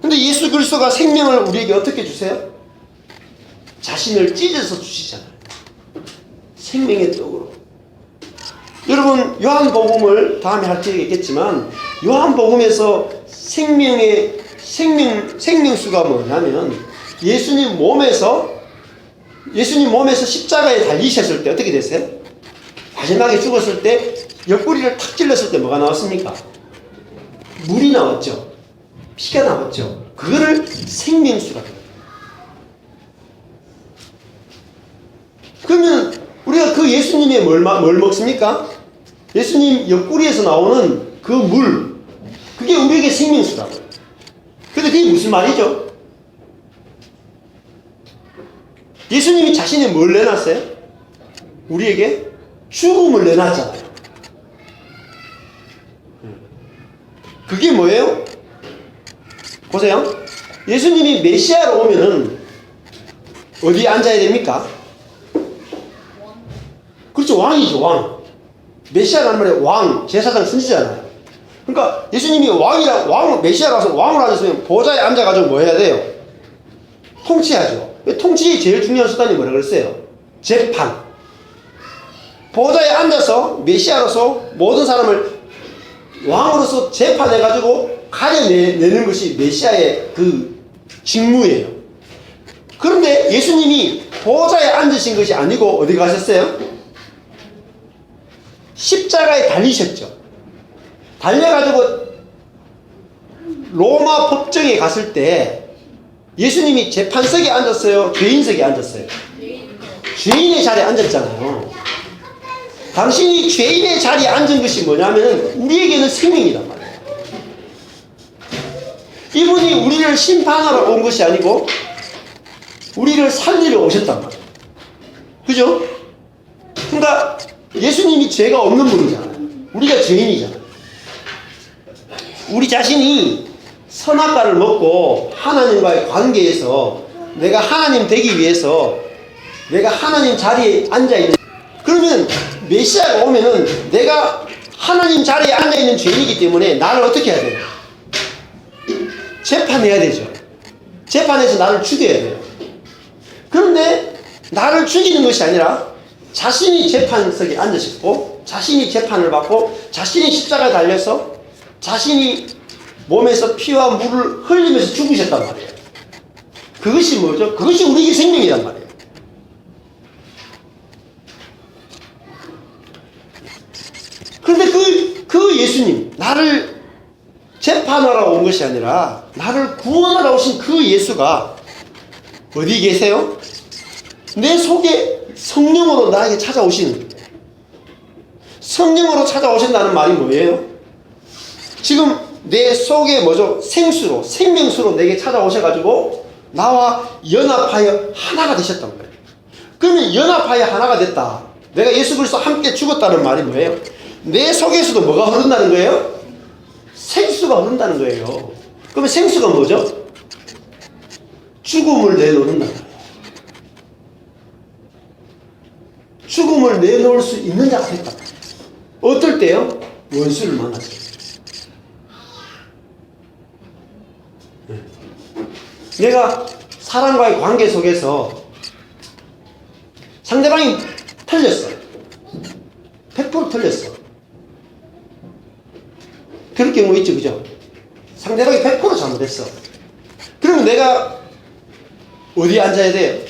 근데 예수 그리스도가 생명을 우리에게 어떻게 주세요? 자신을 찢어서 주시잖아요. 생명의 떡으로. 여러분, 요한복음을 다음에 할 기회가 있겠지만 요한복음에서 생명수가 뭐냐면 예수님 몸에서 십자가에 달리셨을 때 어떻게 됐어요? 마지막에 죽었을 때 옆구리를 탁 찔렀을 때 뭐가 나왔습니까? 물이 나왔죠. 피가 나왔죠. 그거를 생명수라고 해요. 그러면 우리가 그 예수님의 뭘 먹습니까? 예수님 옆구리에서 나오는 그 물, 그게 우리에게 생명수라고요. 근데 그게 무슨 말이죠? 예수님이 자신이 뭘 내놨어요? 우리에게 죽음을 내놨잖아요. 그게 뭐예요? 보세요. 예수님이 메시아로 오면은 어디에 앉아야 됩니까? 그렇죠. 왕이죠. 왕. 메시아라는 말이 왕, 제사장, 선지자잖아요. 그러니까 예수님이 메시아라서 왕을 하셨으면 보좌에 앉아가지고 뭐 해야 돼요? 통치하죠. 통치의 제일 중요한 수단이 뭐라 그랬어요? 재판. 보좌에 앉아서 메시아로서 모든 사람을 왕으로서 재판해가지고 가려내는 것이 메시아의 그 직무예요. 그런데 예수님이 보좌에 앉으신 것이 아니고 어디 가셨어요? 십자가에 달리셨죠. 달려가지고 로마 법정에 갔을 때 예수님이 재판석에 앉았어요? 죄인석에 앉았어요? 죄인의 자리에 앉았잖아요. 당신이 죄인의 자리에 앉은 것이 뭐냐면 우리에게는 생명이란 말이에요. 이분이 우리를 심판하러 온 것이 아니고 우리를 살리러 오셨단 말이에요. 그죠? 그러니까 예수님이 죄가 없는 분이잖아요. 우리가 죄인이잖아요. 우리 자신이 선악과를 먹고 하나님과의 관계에서 내가 하나님 되기 위해서 내가 하나님 자리에 앉아있는, 그러면 메시아가 오면은 내가 하나님 자리에 앉아있는 죄인이기 때문에 나를 어떻게 해야 돼요? 재판해야 되죠. 재판해서 나를 죽여야 돼요. 그런데 나를 죽이는 것이 아니라 자신이 재판석에 앉으셨고 자신이 재판을 받고 자신이 십자가에 달려서 자신이 몸에서 피와 물을 흘리면서 죽으셨단 말이에요. 그것이 뭐죠? 그것이 우리에게 생명이란 말이에요. 그런데 그 예수님, 나를 재판하러 온 것이 아니라 나를 구원하러 오신 그 예수가 어디 계세요? 내 속에 성령으로 나에게 찾아오시는 거예요. 성령으로 찾아오신다는 말이 뭐예요? 지금 내 속에 뭐죠? 생수로, 생명수로 내게 찾아오셔가지고 나와 연합하여 하나가 되셨단 말이에요. 그러면 연합하여 하나가 됐다. 내가 예수 그리스도 함께 죽었다는 말이 뭐예요? 내 속에서도 뭐가 흐른다는 거예요? 생수가 흐른다는 거예요. 그러면 생수가 뭐죠? 죽음을 내놓는다. 죽음을 내놓을 수 있는 자가 됐다. 어떨 때요? 원수를 만났을 때. 내가 사람과의 관계 속에서 상대방이 틀렸어. 100% 틀렸어. 그럴 경우 있죠, 그죠? 상대방이 100% 잘못했어. 그러면 내가 어디에 앉아야 돼요?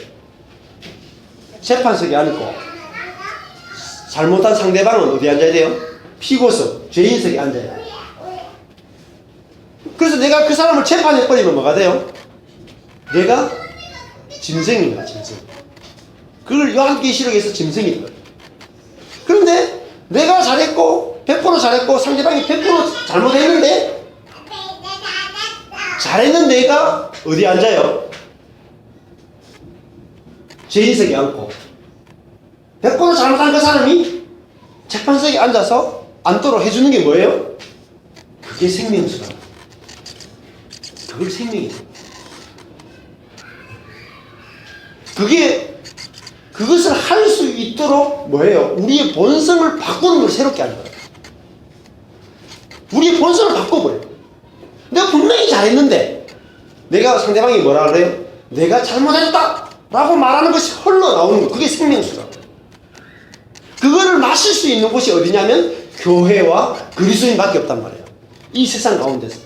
재판석에 앉고, 잘못한 상대방은 어디에 앉아야 돼요? 피고석, 죄인석에 앉아야 돼요. 그래서 내가 그 사람을 재판해버리면 뭐가 돼요? 내가 짐승인가, 짐승. 그걸 요한계시록에서 짐승이다. 그런데 내가 잘했고 100% 잘했고 상대방이 100% 잘못했는데 잘했는 내가 어디 앉아요? 죄인석에 앉고 100% 잘못한 그 사람이 재판석에 앉아서 앉도록 해주는 게 뭐예요? 그게 생명수다. 그걸 생명이다. 그것을 할 수 있도록 뭐예요? 우리의 본성을 바꾸는 걸 새롭게 하는 거예요. 우리의 본성을 바꿔버려요. 내가 분명히 잘했는데 내가 상대방이 뭐라 그래요? 내가 잘못했다 라고 말하는 것이 흘러나오는 거, 그게 생명수라고. 그거를 마실 수 있는 곳이 어디냐면 교회와 그리스도인밖에 없단 말이에요. 이 세상 가운데서.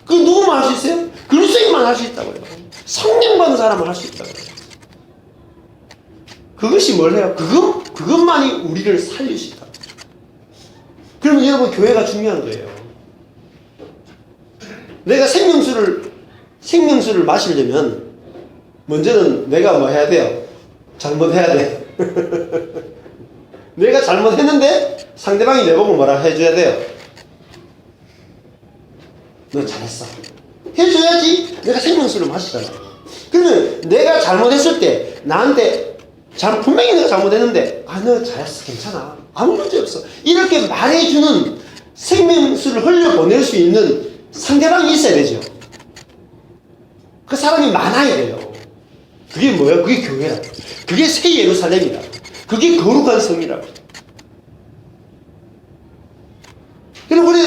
그 누구만 할 수 있어요? 그리스도인만 할 수 있다고요. 성령 받은 사람은 할 수 있다고요. 그것이 뭘 해요? 그것만이 우리를 살릴 수 있다. 그러면 여러분, 교회가 중요한 거예요. 내가 생명수를 마시려면 먼저는 내가 뭐 해야 돼요? 잘못해야 돼. 내가 잘못했는데 상대방이 내보고 뭐라 해줘야 돼요? 너 잘했어. 해줘야지 내가 생명수를 마시잖아. 그러면 내가 잘못했을 때 나한테 분명히 내가 잘못했는데 너 잘했어, 괜찮아, 아무 문제 없어, 이렇게 말해주는 생명수를 흘려보낼 수 있는 상대방이 있어야 되죠. 그 사람이 많아야 돼요. 그게 뭐예요? 그게 교회라. 그게 새 예루살렘이라. 그게 거룩한 성이라고. 그럼 우리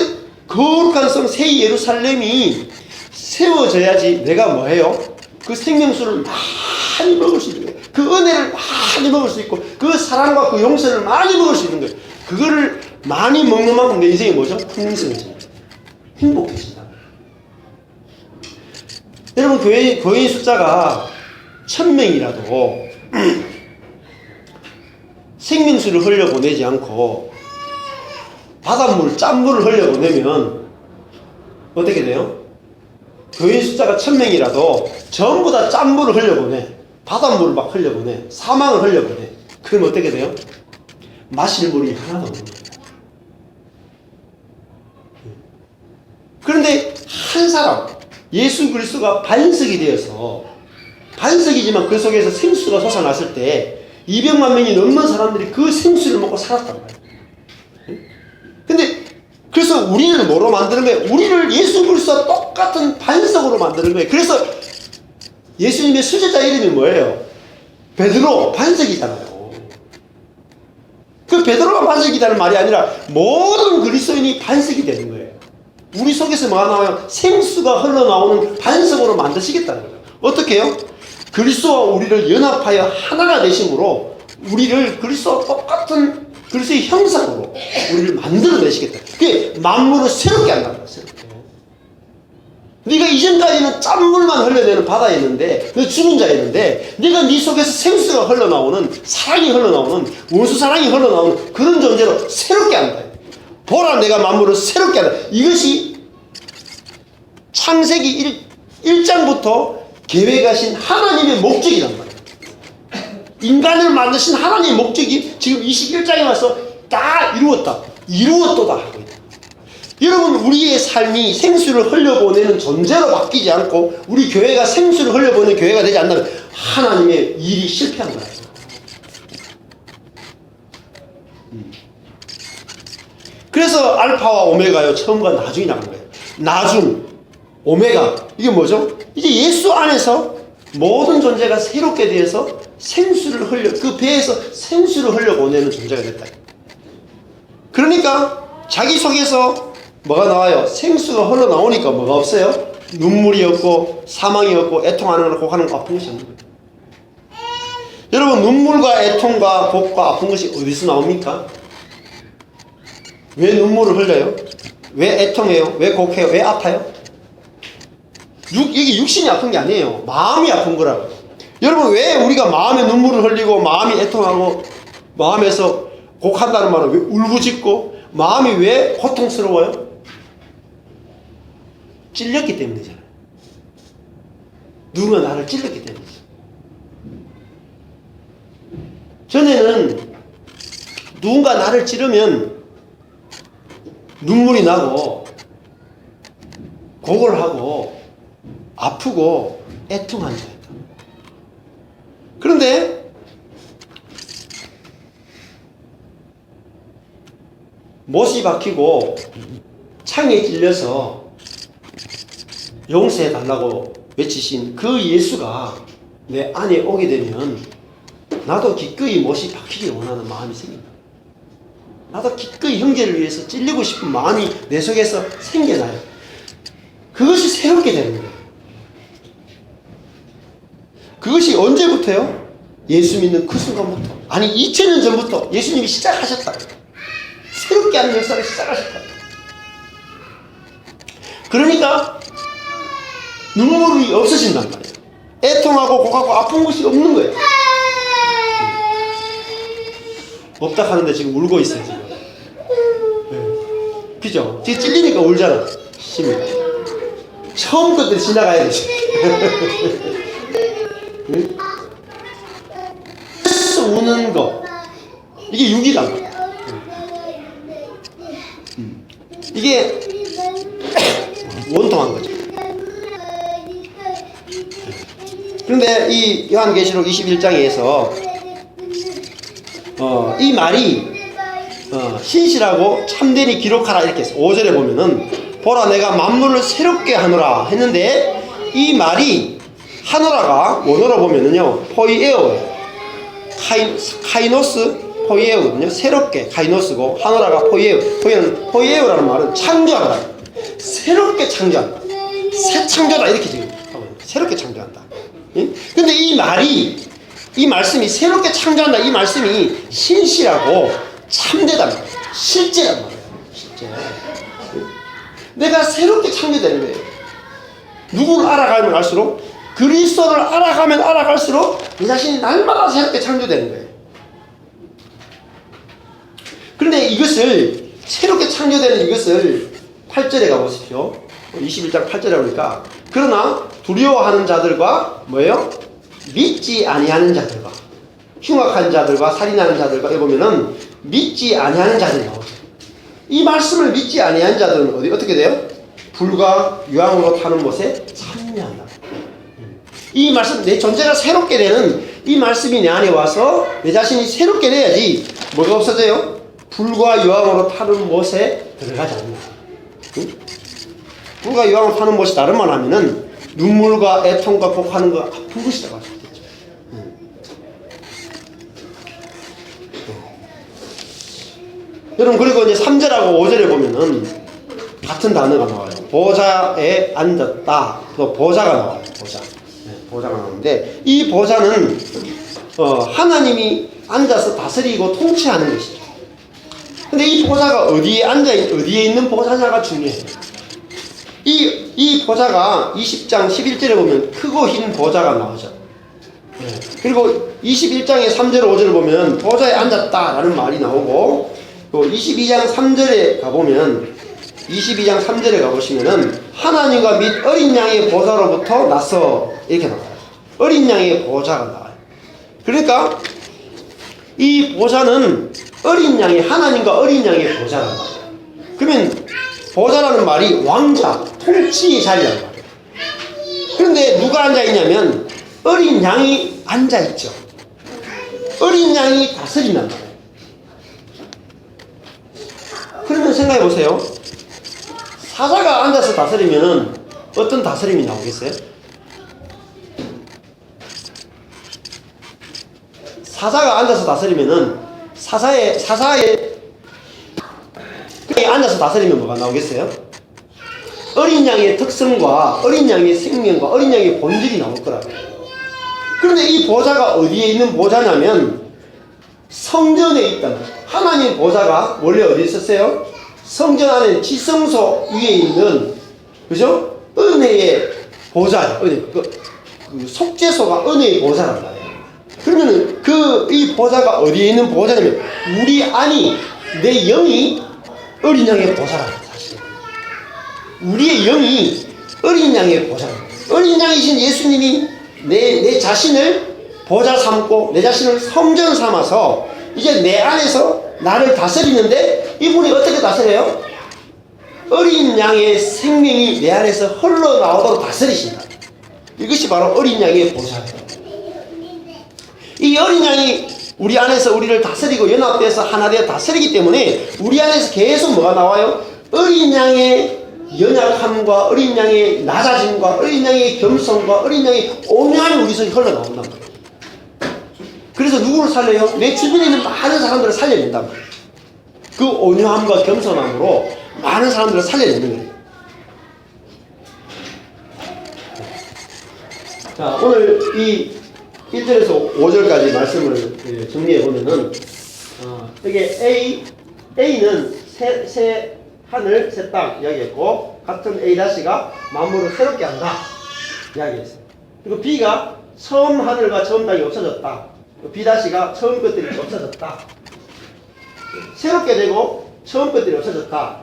거룩한 성 새 예루살렘이 세워져야지 내가 뭐예요? 그 생명수를 많이 먹을 수 있는 거예요. 그 은혜를 많이 먹을 수 있고 그 사랑과 그 용서를 많이 먹을 수 있는 거예요. 그거를 많이 먹는 만큼 내 인생이 뭐죠? 풍성해진다. 행복해진다. 여러분, 교회인 숫자가 1000명이라도 생명수를 흘려보내지 않고 바닷물, 짠물을 흘려보내면 어떻게 돼요? 교인 숫자가 1000명이라도 전부 다 짠물을 흘려보내, 바닷물을 막 흘려보내, 사망을 흘려보내. 그럼 어떻게 돼요? 마실 물이 하나도 없는 거예요. 그런데 한 사람, 예수 그리스도가 반석이 되어서, 반석이지만 그 속에서 생수가 솟아났을 때 200만 명이 넘는 사람들이 그 생수를 먹고 살았단 말이에요. 근데 그래서 우리를 뭐로 만드는 거예요? 우리를 예수 그리스도와 똑같은 반석으로 만드는 거예요. 그래서 예수님의 수제자 이름이 뭐예요? 베드로, 반석이잖아요. 그 베드로가 반석이라는 말이 아니라 모든 그리스도인이 반석이 되는 거예요. 우리 속에서 뭐가 나와요? 생수가 흘러나오는 반석으로 만드시겠다는 거예요. 어떻게 해요? 그리스도와 우리를 연합하여 하나가 되심으로 우리를 그리스도와 똑같은 그리스도의 형상으로 우리를 만들어내시겠다. 그게 만물을 새롭게 한다는 거예요. 새롭게. 네가 이전까지는 짠물만 흘려내는 바다였는데, 너 죽은 자였는데, 네가 네 속에서 생수가 흘러나오는, 사랑이 흘러나오는, 원수 사랑이 흘러나오는 그런 존재로 새롭게 한다. 보라, 내가 만물을 새롭게 한다. 이것이 창세기 1장부터 계획하신 하나님의 목적이란 말이에요. 인간을 만드신 하나님의 목적이 지금 21장에 와서 다 이루었도다 하고 있다. 여러분, 우리의 삶이 생수를 흘려보내는 존재로 바뀌지 않고 우리 교회가 생수를 흘려보내는 교회가 되지 않는다면 하나님의 일이 실패한 거예요. 그래서 알파와 오메가요, 처음과 나중이 나간 거예요. 나중, 오메가. 이게 뭐죠? 이제 예수 안에서 모든 존재가 새롭게 되어서 생수를 흘려, 그 배에서 생수를 흘려보내는 존재가 됐다. 그러니까 자기 속에서 뭐가 나와요? 생수가 흘러나오니까 뭐가 없어요? 눈물이 없고 사망이 없고 애통하는 거나 곡하는 거 아픈 것이 없는 거예요. 여러분, 눈물과 애통과 곡과 아픈 것이 어디서 나옵니까? 왜 눈물을 흘려요? 왜 애통해요? 왜 곡해요? 왜 아파요? 이게 육신이 아픈 게 아니에요. 마음이 아픈 거라고. 여러분, 왜 우리가 마음에 눈물을 흘리고 마음이 애통하고 마음에서 곡한다는 말은 왜 울부짖고 마음이 왜 고통스러워요? 찔렸기 때문이잖아요. 누군가 나를 찔렸기 때문이죠. 전에는 누군가 나를 찌르면 눈물이 나고 곡을 하고 아프고 애통한 거예요. 그런데 못이 박히고 창에 찔려서 용서해 달라고 외치신 그 예수가 내 안에 오게 되면 나도 기꺼이 못이 박히길 원하는 마음이 생긴다. 나도 기꺼이 형제를 위해서 찔리고 싶은 마음이 내 속에서 생겨나요. 그것이 새롭게 되는 거예요. 그것이 언제부터요? 예수 믿는 그 순간부터. 아니 2000년 전부터 예수님이 시작하셨다. 새롭게 하는 역사를 시작하셨다. 그러니까 눈물이 없어진단 말이에요. 애통하고 곡하고 아픈 것이 없는 거예요. 없다 하는데 지금 울고 있어요. 지금. 네. 그죠? 지금 찔리니까 울잖아. 심히. 처음 것들 지나가야 되지. 응? 우는 거, 이게 육이란 거야. 이게 원통한 거죠. 그런데 이 요한계시록 21장에서 이 말이 신실하고 참되니 기록하라 이렇게 해서 5절에 보면은 보라 내가 만물을 새롭게 하노라 했는데 이 말이 하노라가 원어로 보면은요 포이에오예요. 카이노스 포이에오거든요. 새롭게 카이노스고 하노라가 포이에오. 포이에오라는 말은 창조하다. 새롭게 창조한다. 새 창조다 이렇게 지금 새롭게 창조한다. 근데 이 말씀이 새롭게 창조한다 이 말씀이 신실하고 참되단 말이에요. 실제란 말이에요. 실제. 내가 새롭게 창조되는 거예요. 누구를 알아가면 알수록 그리스도를 알아가면 알아갈수록 내 자신이 날마다 새롭게 창조되는 거예요. 그런데 이것을 새롭게 창조되는 이것을 8절에 가보십시오. 21장 8절에 보니까 그러나 두려워하는 자들과 뭐예요? 믿지 아니하는 자들과 흉악한 자들과 살인하는 자들과 여기 보면은 믿지 아니하는 자들이 나오죠. 이 말씀을 믿지 아니하는 자들은 어떻게 돼요? 불과 유황으로 타는 못에 참여한다. 이 말씀, 내 존재가 새롭게 되는 이 말씀이 내 안에 와서 내 자신이 새롭게 돼야지 뭐가 없어져요? 불과 유황으로 타는 못에 들어가지 않는다. 불과 유황으로 타는 못이 다른 말 하면은 눈물과 애통과 곡하는 거 아픈 것이라고 할 수 있겠죠. 여러분, 그리고 이제 3절하고 5절에 보면은 같은 단어가 나와요. 보좌에 앉았다. 또 보좌가 나와요. 보좌. 보좌가 나오는데 이 보좌는 하나님이 앉아서 다스리고 통치하는 것이죠. 근데 이 보좌가 어디에 있는 보좌냐가 중요해요. 이 보좌가 20장 11절에 보면 크고 흰 보좌가 나오죠. 그리고 21장의 3절 5절을 보면 보좌에 앉았다라는 말이 나오고 또 22장 3절에 가보면 22장 3절에 가보시면은 하나님과 및 어린 양의 보좌로부터 나서 이렇게 나와요. 어린 양의 보좌가 나와요. 그러니까 이 보좌는 어린 양이 하나님과 어린 양의 보좌란 말이에요. 그러면 보좌라는 말이 왕자, 통치의 자리란 말이에요. 그런데 누가 앉아있냐면 어린 양이 앉아있죠. 어린 양이 다스린단 말이에요. 그러면 생각해 보세요. 사자가 앉아서 다스리면은 어떤 다스림이 나오겠어요? 사자가 앉아서 다스리면은 사자의 앉아서 다스리면 뭐가 나오겠어요? 어린 양의 특성과 어린 양의 생명과 어린 양의 본질이 나올 거라고요. 그런데 이 보좌가 어디에 있는 보좌냐면 성전에 있다. 하나님 보좌가 원래 어디 있었어요? 성전 안에 지성소 위에 있는, 그죠? 은혜의 보좌, 그 속죄소가 은혜의 보좌란 말이에요. 그러면은 이 보좌가 어디에 있는 보좌냐면 우리 안이, 내 영이 어린 양의 보좌라는 사실. 우리의 영이 어린 양의 보좌라는. 어린 양이신 예수님이 내 자신을 보좌 삼고 내 자신을 성전 삼아서 이제 내 안에서 나를 다스리는데, 이분이 어떻게 다스려요? 어린 양의 생명이 내 안에서 흘러나오도록 다스리신다. 이것이 바로 어린 양의 보좌예요. 이 어린 양이 우리 안에서 우리를 다스리고 연합돼서 하나 되어 다스리기 때문에 우리 안에서 계속 뭐가 나와요? 어린 양의 연약함과 어린 양의 낮아짐과 어린 양의 겸손과 어린 양의 온유함이 우리 속에 흘러나온단 말이에요. 그래서 누구를 살려요? 내 주변에 있는 많은 사람들을 살려낸단 말이에요. 그 온유함과 겸손함으로 많은 사람들을 살려내는 거예요. 자, 오늘 이 1절에서 5절까지 말씀을 정리해 보면은, 여기 A는 새 하늘, 새 땅 이야기했고, 같은 A-가 만물을 새롭게 한다 이야기했어요. 그리고 B가 처음 하늘과 처음 땅이 없어졌다. B-가 처음 것들이 없어졌다. 새롭게 되고 처음 것들이 없어졌다.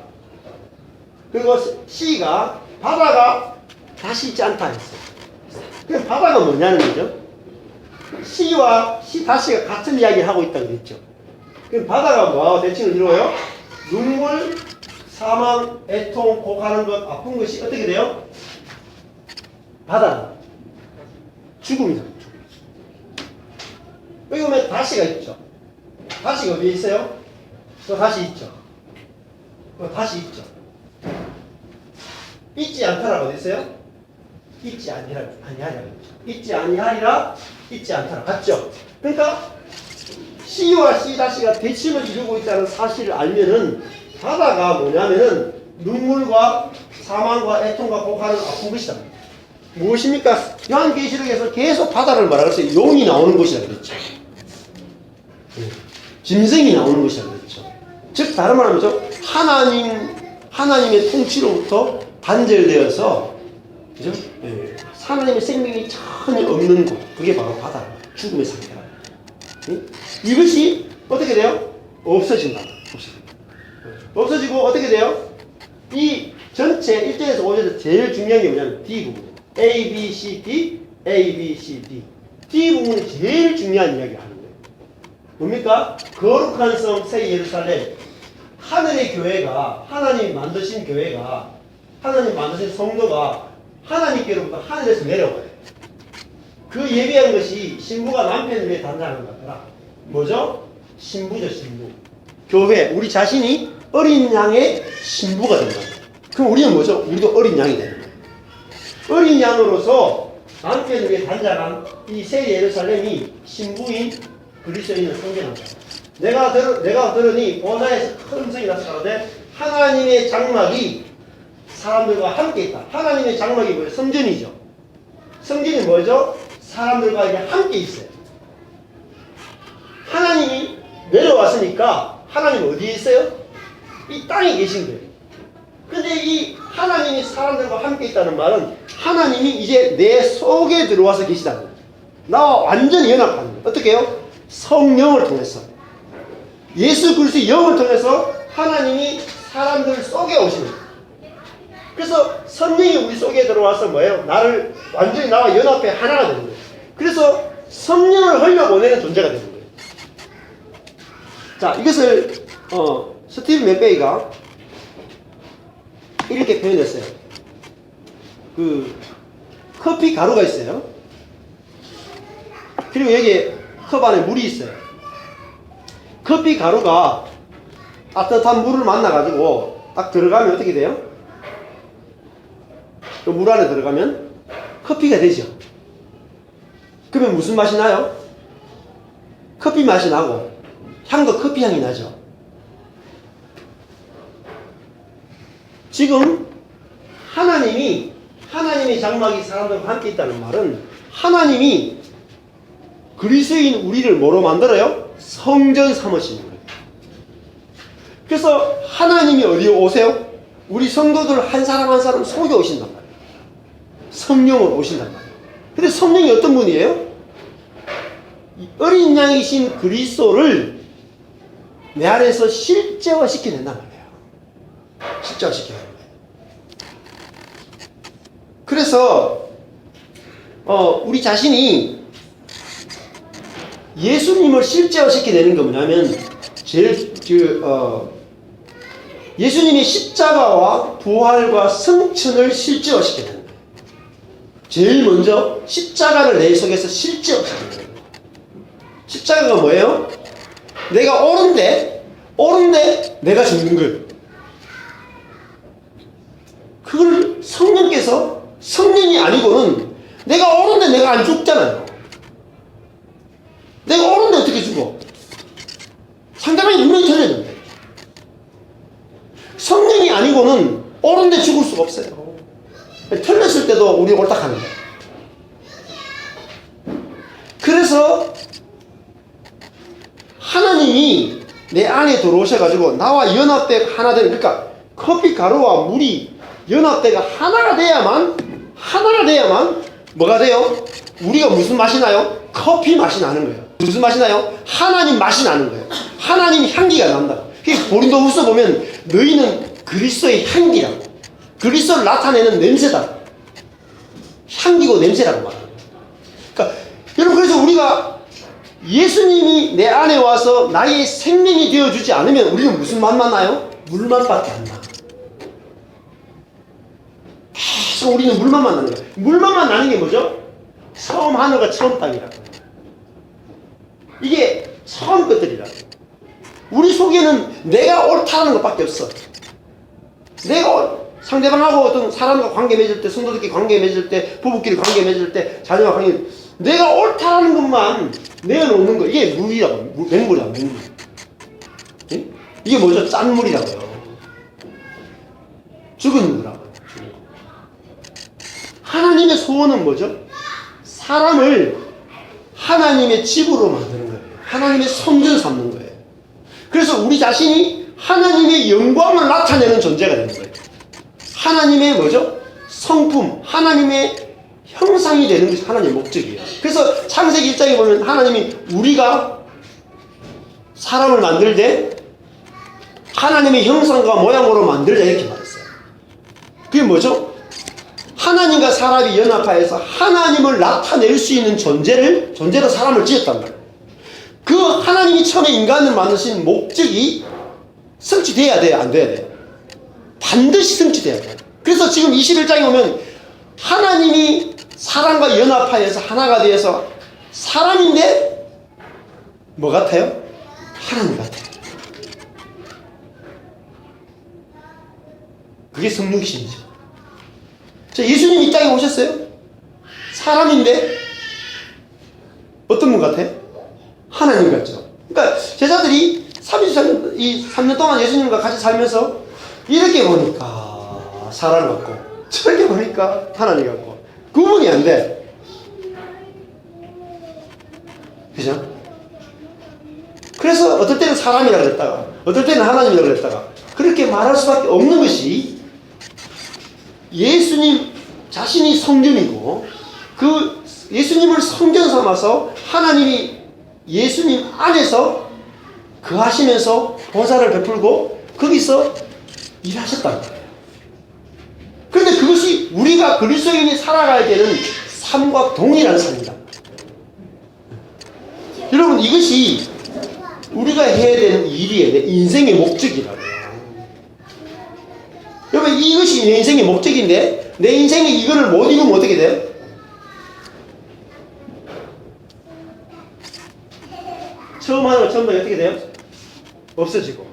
그리고 C가 바다가 다시 있지 않다 했어요. 그럼 바다가 뭐냐는 거죠? C와 C-가 같은 이야기를 하고 있다고 했죠. 그럼 바다가 뭐하고 대칭을 이루어요? 눈물, 사망, 애통, 곡하는 것, 아픈 것이 어떻게 돼요? 바다는 죽음이다. 여기 보면 다시가 있죠. 다시가 어디에 있어요? 또 다시 있죠. 다시 있죠. 있지 않다라고 어디 있어요? 있지 아니하리라. 있지 아니하리라, 있지 않다라. 같죠? 그러니까 C와 C-가 대칭을 이루고 있다는 사실을 알면은 바다가 뭐냐면은 눈물과 사망과 애통과 곡하는 아픈 것이다. 무엇입니까? 요한계시록에서 계속 바다를 말하고 있어요. 용이 나오는 곳이라 그랬죠. 짐승이 나오는 것이라 그랬죠. 즉 다른 말 하면서 하나님의 통치로부터 단절되어서, 그죠? 하나님의 생명이 전혀 없는 곳, 그게 바로 바다, 죽음의 상태라. 이것이 어떻게 돼요? 없어진다. 없어지고 어떻게 돼요? 이 전체 1절에서 5절에서 제일 중요한 게 뭐냐면 D 부분, A, B, C, D, A, B, C, D. D 부분이 제일 중요한 이야기를 하는 거예요. 뭡니까? 거룩한 성 새 예루살렘, 하늘의 교회가, 하나님 만드신 교회가, 하나님 만드신 성도가 하나님께로부터 하늘에서 내려와요. 그 예비한 것이 신부가 남편 위에 단장하는 것 같더라. 뭐죠? 신부죠, 신부. 교회, 우리 자신이 어린 양의 신부가 된다. 그럼 우리는 뭐죠? 우리도 어린 양이 되는 거예요. 어린 양으로서 남편 위에 단장한 이 새 예루살렘이 신부인 그리스도인을 성전한다. 내가 들으니 보좌에서 큰 음성이 나타나되 하나님의 장막이 사람들과 함께 있다. 하나님의 장막이 뭐예요? 성전이죠. 성전이 뭐죠? 사람들과 이게 함께 있어요. 하나님이 내려왔으니까 하나님 어디에 있어요? 이 땅에 계신 거예요. 근데 이 하나님이 사람들과 함께 있다는 말은 하나님이 이제 내 속에 들어와서 계시다는 거예요. 나와 완전히 연합하는 거예요. 어떻게 해요? 성령을 통해서, 예수 그리스도의 영을 통해서 하나님이 사람들 속에 오시는 거예요. 그래서 성령이 우리 속에 들어와서 뭐예요? 나를 완전히 나와 연합해 하나가 되는 거예요. 그래서 성령을 흘려보내는 존재가 되는 거예요. 자, 이것을 스티븐 맥베이가 이렇게 표현했어요. 그 커피 가루가 있어요. 그리고 여기에 컵 안에 물이 있어요. 커피 가루가 따뜻한 물을 만나가지고 딱 들어가면 어떻게 돼요? 그 물 안에 들어가면 커피가 되죠. 그러면 무슨 맛이 나요? 커피 맛이 나고 향도 커피 향이 나죠. 지금 하나님의 장막이 사람들과 함께 있다는 말은 하나님이 그리스도인 우리를 뭐로 만들어요? 성전 삼으시는 거예요. 그래서 하나님이 어디에 오세요? 우리 성도들 한 사람 한 사람 속에 오신단 말이에요. 성령으로 오신단 말이에요. 근데 성령이 어떤 분이에요? 어린 양이신 그리스도를 내 안에서 실제화시켜낸단 말이에요. 실제화시켜낸단 말이에요. 그래서 우리 자신이 예수님을 실제화시켜내는 게 뭐냐면 예수님의 십자가와 부활과 승천을 실제화시켜내는 거예요. 제일 먼저 십자가를 내 속에서 실제화시켜내는 거예요. 십자가가 뭐예요? 내가 옳은데 내가 죽는 거예요. 그걸 성령께서, 성령이 아니고는 내가 옳은데 내가 안 죽잖아요. 내가 옳은데 어떻게 죽어? 상대방이 분명히 틀렸는데. 성령이 아니고는 옳은데 죽을 수가 없어요. 틀렸을 때도 우리 옳다 하는 거예요. 그래서 하나님이 내 안에 들어오셔가지고 나와 연합되어 하나 되는, 그러니까 커피 가루와 물이 연합되어 하나가 돼야만 뭐가 돼요? 우리가 무슨 맛이 나요? 커피 맛이 나는 거예요. 무슨 맛이 나요? 하나님 맛이 나는 거예요. 하나님 향기가 난다. 고린도후서 보면 너희는 그리스도의 향기라고, 그리스도를 나타내는 냄새다. 향기고 냄새라고 말합니다. 그러니까 여러분, 그래서 우리가 예수님이 내 안에 와서 나의 생명이 되어주지 않으면 우리는 무슨 맛만 나요? 물맛밖에 안 나. 계속 우리는 물맛만 나는 거예요. 물맛만 나는 게 뭐죠? 처음 하늘과 처음 땅이라고. 이게 처음 것들이라고. 우리 속에는 내가 옳다는 것밖에 없어. 내가 상대방하고 어떤 사람과 관계 맺을 때, 성도들끼리 관계 맺을 때, 부부끼리 관계 맺을 때, 자녀와 관계, 내가 옳다는 것만 내어놓는 거. 이게 물이라고. 맹물이라고, 맹물. 예? 이게 뭐죠? 짠물이라고요. 죽은 물이라고. 하나님의 소원은 뭐죠? 사람을 하나님의 집으로 만드는 거예요. 하나님의 성전 삼는 거예요. 그래서 우리 자신이 하나님의 영광을 나타내는 존재가 되는 거예요. 하나님의 뭐죠? 성품, 하나님의 형상이 되는 것이 하나님의 목적이에요. 그래서 창세기 1장에 보면 하나님이 우리가 사람을 만들 때 하나님의 형상과 모양으로 만들자 이렇게 말했어요. 그게 뭐죠? 하나님과 사람이 연합하여서 하나님을 나타낼 수 있는 존재로 사람을 지었단 말이에요. 그 하나님이 처음에 인간을 만드신 목적이 성취돼야 돼요? 안 돼야 돼요? 반드시 성취돼야 돼요. 그래서 지금 21장에 보면 하나님이 사람과 연합하여서 하나가 되어서 사람인데 뭐 같아요? 하나님 같아요. 그게 성육신이죠. 자, 예수님 이 땅에 오셨어요? 사람인데 어떤 분 같아요? 하나님 같죠. 그러니까 제자들이 3년 동안 예수님과 같이 살면서 이렇게 보니까 사람 같고 저렇게 보니까 하나님 같고 구분이 안 돼. 그죠? 그래서 어떨 때는 사람이라고 그랬다가 어떨 때는 하나님이라고 그랬다가 그렇게 말할 수밖에 없는 것이 예수님 자신이 성전이고 그 예수님을 성전 삼아서 하나님이 예수님 안에서 거하시면서 보살을 베풀고 거기서 일하셨다는 거예요. 그런데 그것이 우리가 그리스도인이 살아가야 되는 삶과 동일한 삶이다. 여러분, 이것이 우리가 해야 되는 일이에요. 내 인생의 목적이라고요. 여러분, 이것이 내 인생의 목적인데 내 인생에 이거를 못 이루면 어떻게 돼요? 처음 하는 거 처음 어떻게 돼요? 없어지고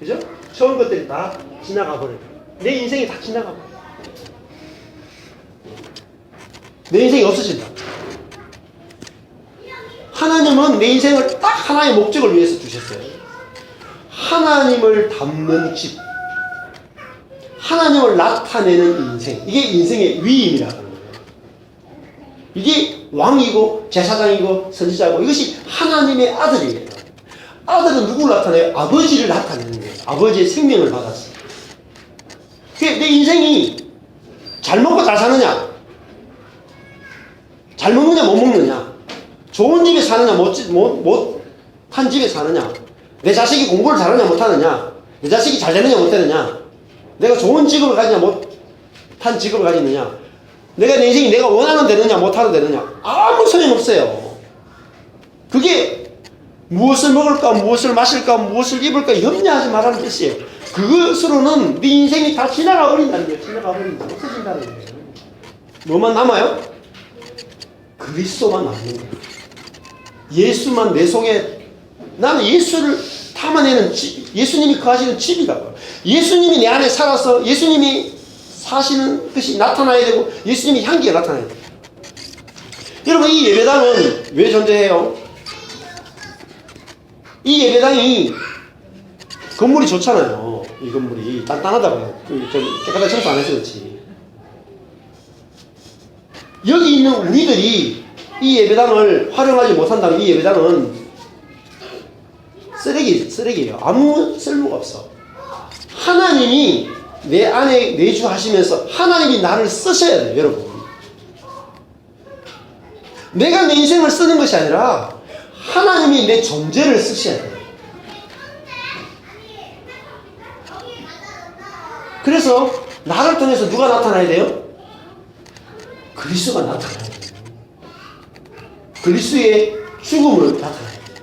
그죠? 처음 것들이 다 지나가 버려요. 내 인생이 다 지나가 버려요. 내 인생이 없어진다. 하나님은 내 인생을 딱 하나의 목적을 위해서 주셨어요. 하나님을 닮는 집, 하나님을 나타내는 인생. 이게 인생의 위임이라고 하는 거예요. 이게 왕이고 제사장이고 선지자고 이것이 하나님의 아들이에요. 아들은 누구를 나타내요? 아버지를 나타내는 거예요. 아버지의 생명을 받았어요. 내 인생이 잘 먹고 잘 사느냐, 잘 먹느냐 못 먹느냐, 좋은 집에 사느냐 못한 집에 사느냐, 내 자식이 공부를 잘하느냐 못하느냐, 내 자식이 잘 되느냐 못 되느냐, 내가 좋은 직업을 가지냐 못한 직업을 가지느냐, 내가 내 인생이 내가 원하는 되느냐 못하는 되느냐, 아무 소용없어요. 그게 무엇을 먹을까 무엇을 마실까 무엇을 입을까 염려하지 말라는 뜻이에요. 그것으로는 네 인생이 다 지나가 버린다는 거예요. 지나가 버린다. 없어진다는 거예요. 뭐만 남아요? 그리스도만 남는 거예요. 예수만 내 속에, 나는 예수를 담아내는 집, 예수님이 거하시는 집이라고요. 예수님이 내 안에 살아서 예수님이 사시는 것이 나타나야 되고 예수님이 향기가 나타나야 돼요. 여러분, 이 예배당은 왜 존재해요? 이 예배당이 건물이 좋잖아요. 이 건물이 단단하다고요. 좀 깨끗하게 청소 안 해서 그렇지. 여기 있는 우리들이 이 예배당을 활용하지 못한다면 이 예배당은 쓰레기예요. 아무 쓸모가 없어. 하나님이 내 안에 내주하시면서 하나님이 나를 쓰셔야 돼요, 여러분. 내가 내 인생을 쓰는 것이 아니라 하나님이 내 존재를 쓰셔야 돼요. 그래서 나를 통해서 누가 나타나야 돼요? 그리스도가 나타나야 돼요. 그리스도의 죽음을 나타나야 돼요.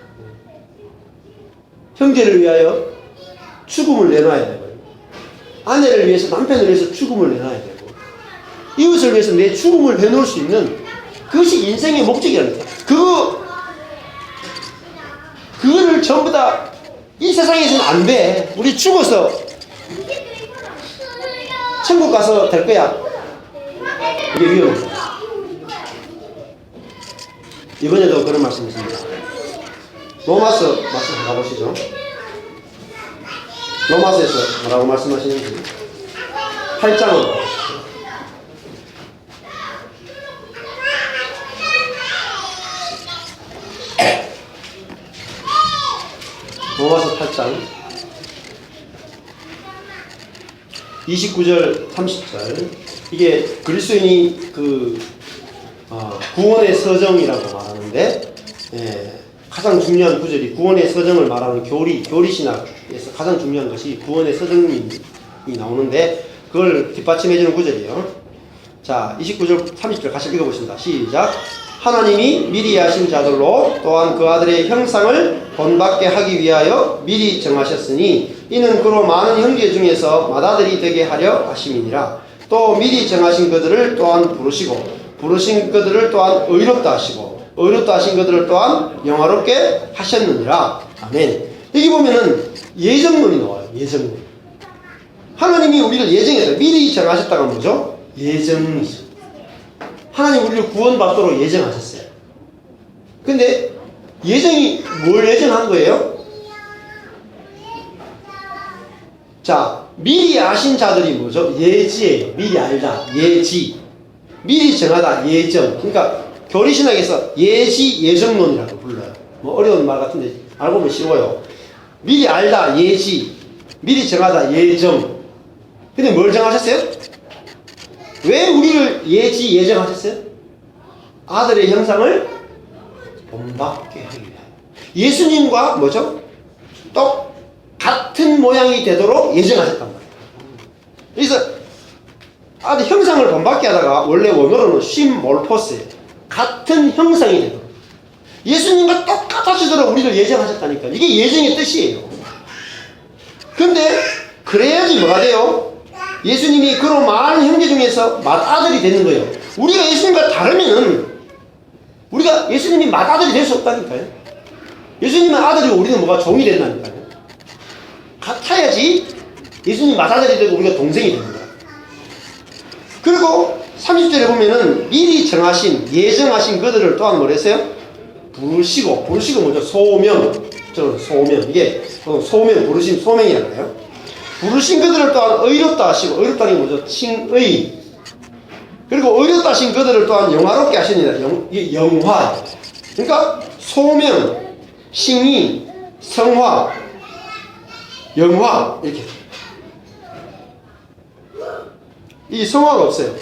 형제를 위하여 죽음을 내놔야 되고요. 아내를 위해서, 남편을 위해서 죽음을 내놔야 되고, 이웃을 위해서 내 죽음을 내놓을 수 있는 그것이 인생의 목적이라는 거예요. 그거를 전부 다 이 세상에서는 안 돼. 우리 죽어서 천국 가서 될 거야. 이게 위험해. 이번에도 그런 말씀이 있습니다. 로마서 말씀 가보시죠. 로마서에서 뭐라고 말씀하시는지 8장으로 로마서 8장 29절 30절 이게 그리스도인이 구원의 서정이라고 말하는데, 가장 중요한 구절이 구원의 서정을 말하는 교리신학에서 가장 중요한 것이 구원의 서정이 나오는데 그걸 뒷받침해주는 구절이에요. 자, 29절 30절 같이 읽어보십니다. 시작. 하나님이 미리 하신 자들로 또한 그 아들의 형상을 본받게 하기 위하여 미리 정하셨으니 이는 그로 많은 형제 중에서 맏아들이 되게 하려 하심이니라. 또 미리 정하신 그들을 또한 부르신 그들을 또한 의롭다 하시고 의롭다 하신 그들을 또한 영화롭게 하셨느니라. 아멘. 여기 보면은 예정론이 나와요. 예정론. 하나님이 우리를 예정했어요. 미리 정하셨다가 뭐죠? 예정이죠. 하나님 우리를 구원받도록 예정하셨어요. 근데 예정이 뭘 예정한 거예요? 자, 미리 아신 자들이 뭐죠? 예지예요. 미리 알다. 예지. 미리 정하다. 예정. 그러니까 교리신학에서 예지 예정론이라고 불러요. 뭐 어려운 말 같은데 알고 보면 쉬워요. 미리 알다. 예지. 미리 정하다. 예정. 근데 뭘 정하셨어요? 왜 우리를 예정하셨어요? 아들의 형상을 본받게 하기 위하여. 예수님과 뭐죠? 똑같은 모양이 되도록 예정하셨단 말이에요. 그래서 아들 형상을 본받게 하다가 원래 원어로는 심몰포스예요. 같은 형상이 되도록. 예수님과 똑같아지도록 우리를 예정하셨다니까. 이게 예정의 뜻이에요. 근데 그래야지 뭐가 돼요? 예수님이 그런 많은 형제 중에서 맏아들이 되는 거예요. 우리가 예수님과 다르면은 우리가 예수님이 맏아들이 될 수 없다니까요. 예수님은 아들이고 우리는 뭐가 종이 된다니까요. 같아야지 예수님 맏아들이 되고 우리가 동생이 되는 거야. 그리고 30절에 보면은 미리 정하신, 예정하신 그들을 또한 뭐라 했어요? 부르시고 뭐죠? 소명. 소명. 이게 소명, 부르심, 소명이라는 거예요. 부르신 그들을 또한 의롭다 하시고, 의롭다는 게 뭐죠? 칭의. 그리고 의롭다 하신 그들을 또한 영화롭게 하시니라. 이게 영화. 그러니까 소명, 칭의, 성화, 영화 이렇게. 이 성화가 없어요.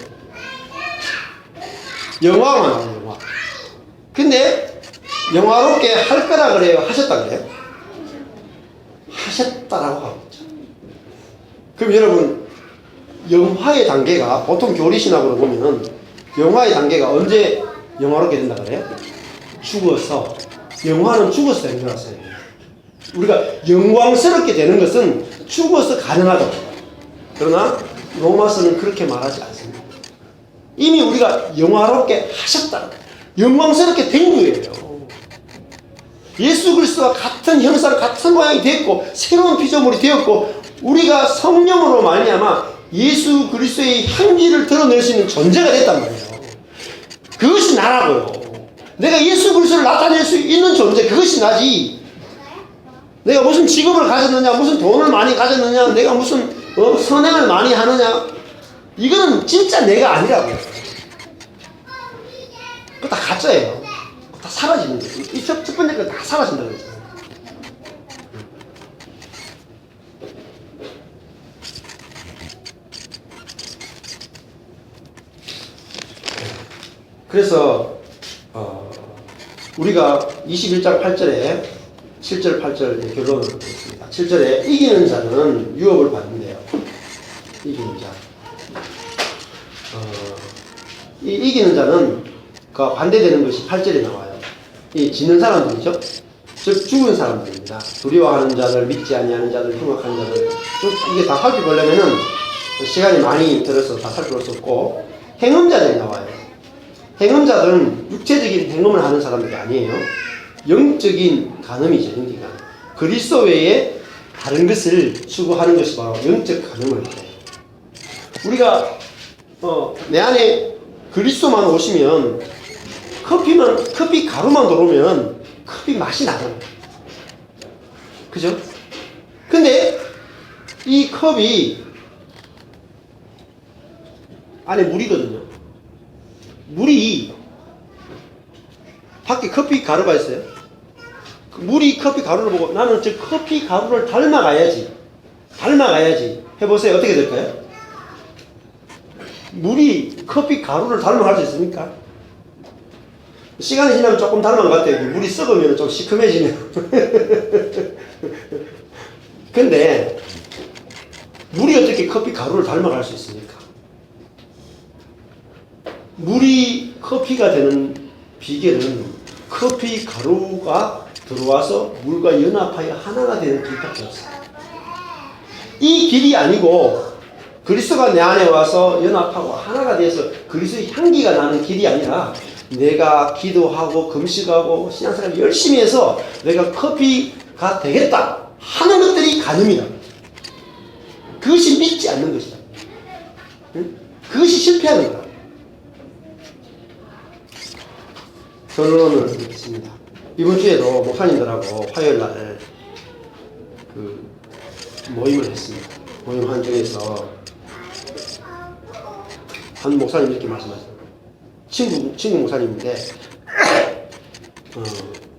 영화만 나와요. 영화. 근데 영화롭게 할 거라 그래요? 하셨다 그래요? 하셨다라고 하고 있죠. 그럼 여러분, 영화의 단계가 보통 교리신학으로 보면은 영화의 단계가 언제 영화롭게 된다 그래요? 죽어서. 영화는 죽어서 되는 거라서요. 우리가 영광스럽게 되는 것은 죽어서 가능하다. 그러나 로마서는 그렇게 말하지 않습니다. 이미 우리가 영화롭게 하셨다. 영광스럽게 된 거예요. 예수 그리스도와 같은 형상, 같은 모양이 됐고 새로운 피조물이 되었고 우리가 성령으로 말미암아 예수 그리스도의 향기를 드러낼 수 있는 존재가 됐단 말이에요. 그것이 나라고요. 내가 예수 그리스도를 나타낼 수 있는 존재, 그것이 나지. 내가 무슨 직업을 가졌느냐, 무슨 돈을 많이 가졌느냐, 내가 무슨 선행을 많이 하느냐, 이거는 진짜 내가 아니라고요. 그거 다 가짜예요. 다 사라지는 거예요. 이 첫 번째 거 다 사라진다고 그랬잖아요. 그래서 우리가 21장 8절에 7절 8절 결론을 듣습니다. 7절에 이기는 자는 유업을 받는데요. 이기는 자. 이 이기는 자는 그 반대되는 것이 8절에 나와요. 이 지는 사람들이죠. 즉 죽은 사람들입니다. 두려워하는 자들, 믿지 아니하는 자들, 흉악한 자들. 이게 다 살펴보려면은 시간이 많이 들어서 다 살펴볼 수 없고 행음자들이 나와요. 행음자들은 육체적인 행음을 하는 사람들이 아니에요. 영적인 간음이죠. 영적인 간음. 그리스도 외에 다른 것을 추구하는 것이 바로 영적 간음을 해요. 우리가 내 안에 그리스도만 오시면 커피 가루만 들어오면 커피 맛이 나잖아요. 그죠? 근데 이 컵이 안에 물이거든요. 물이 밖에 커피 가루가 있어요. 물이 커피 가루를 보고 나는 저 커피 가루를 닮아가야지 해보세요. 어떻게 될까요? 물이 커피 가루를 닮아갈 수 있습니까? 시간이 지나면 조금 닮아간 것 같아요. 물이 썩으면 좀 시큼해지면. 근데 물이 어떻게 커피 가루를 닮아갈 수 있습니까? 물이 커피가 되는 비결은 커피 가루가 들어와서 물과 연합하여 하나가 되는 길밖에 없어요. 이 길이 아니고 그리스도가 내 안에 와서 연합하고 하나가 돼서 그리스도의 향기가 나는 길이 아니라 내가 기도하고 금식하고 신앙생활 열심히 해서 내가 커피가 되겠다 하는 것들이 간음이다. 그것이 믿지 않는 것이다. 응? 그것이 실패하는 거다. 결론을 드리겠습니다. 이번 주에도 목사님들하고 화요일날 그 모임을 했습니다. 모임 한쪽에서 한 목사님 이렇게 말씀하셨어요. 친구 목사님인데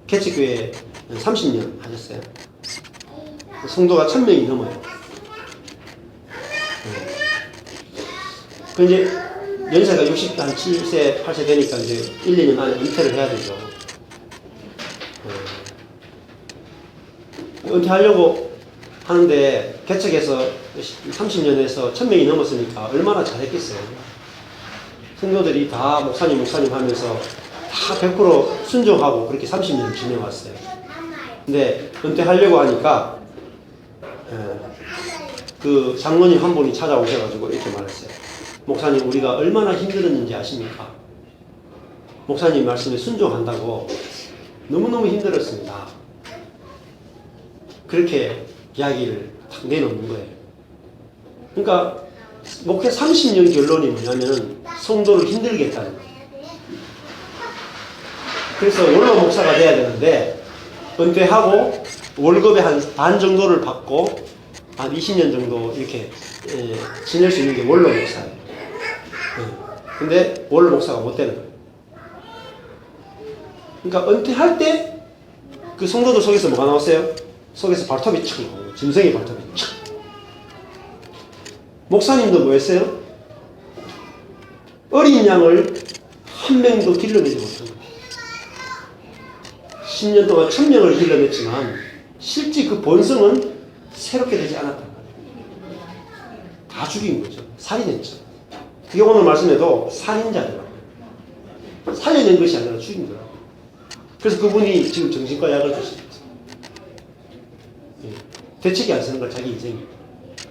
개척교회 30년 하셨어요. 성도가 1000명이 넘어요. 그 이제 연세가 67세, 8세 되니까 이제 1, 2년 안에 은퇴를 해야 되죠. 은퇴하려고 하는데 개척해서 30년에서 1000명이 넘었으니까 얼마나 잘했겠어요. 성도들이 다 목사님 하면서 다 100% 순종하고 그렇게 30년을 지내왔어요. 근데 은퇴하려고 하니까 그 장로님 한 분이 찾아오셔가지고 이렇게 말했어요. 목사님, 우리가 얼마나 힘들었는지 아십니까? 목사님 말씀에 순종한다고 너무너무 힘들었습니다. 그렇게 이야기를 다 탁 내놓는 거예요. 그러니까 목회 30년 결론이 뭐냐면 성도를 힘들게 했다는 거예요. 그래서 원로 목사가 돼야 되는데 은퇴하고 월급의 한 반 정도를 받고 한 20년 정도 이렇게 지낼 수 있는 게 원로 목사예요. 근데 원로 목사가 못 되는 거예요. 그러니까 은퇴할 때 그 성도들 속에서 뭐가 나왔어요? 속에서 발톱이 착 나오고 짐승의 발톱이 착. 목사님도 뭐 했어요? 어린 양을 한 명도 길러내지 못한 거예요. 10년 동안 1000명을 길러냈지만 실제 그 본성은 새롭게 되지 않았단 말이에요. 다 죽인 거죠. 살인했죠. 그게 오늘 말씀에도 살인자더라고요. 살려낸 것이 아니라 죽인 거라고요. 그래서 그분이 지금 정신과 약을 드시는 거죠. 대책이 안 쓰는 걸 자기 인생이.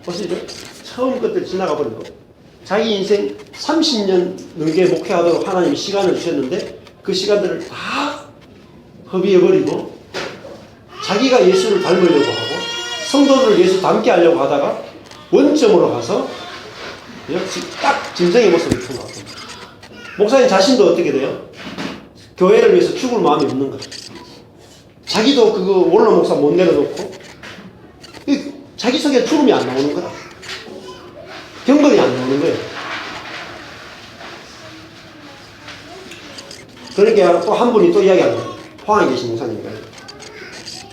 보시죠. 처음 것들 지나가 버린 거. 자기 인생 30년 넘게 목회하도록 하나님이 시간을 주셨는데 그 시간들을 다 허비해버리고 자기가 예수를 닮으려고 하고 성도들을 예수 닮게 하려고 하다가 원점으로 가서 역시 딱 짐승의 모습을 펴는 것 같습니다. 목사님 자신도 어떻게 돼요? 교회를 위해서 죽을 마음이 없는 거예요. 자기도 그거 원로 목사 못 내려놓고 자기 속에 죽음이 안 나오는 거라. 경건이 안 나오는 거예요. 그러니까 또 한 분이 또 이야기하는 거예요. 포항에 계신 목사님인가요?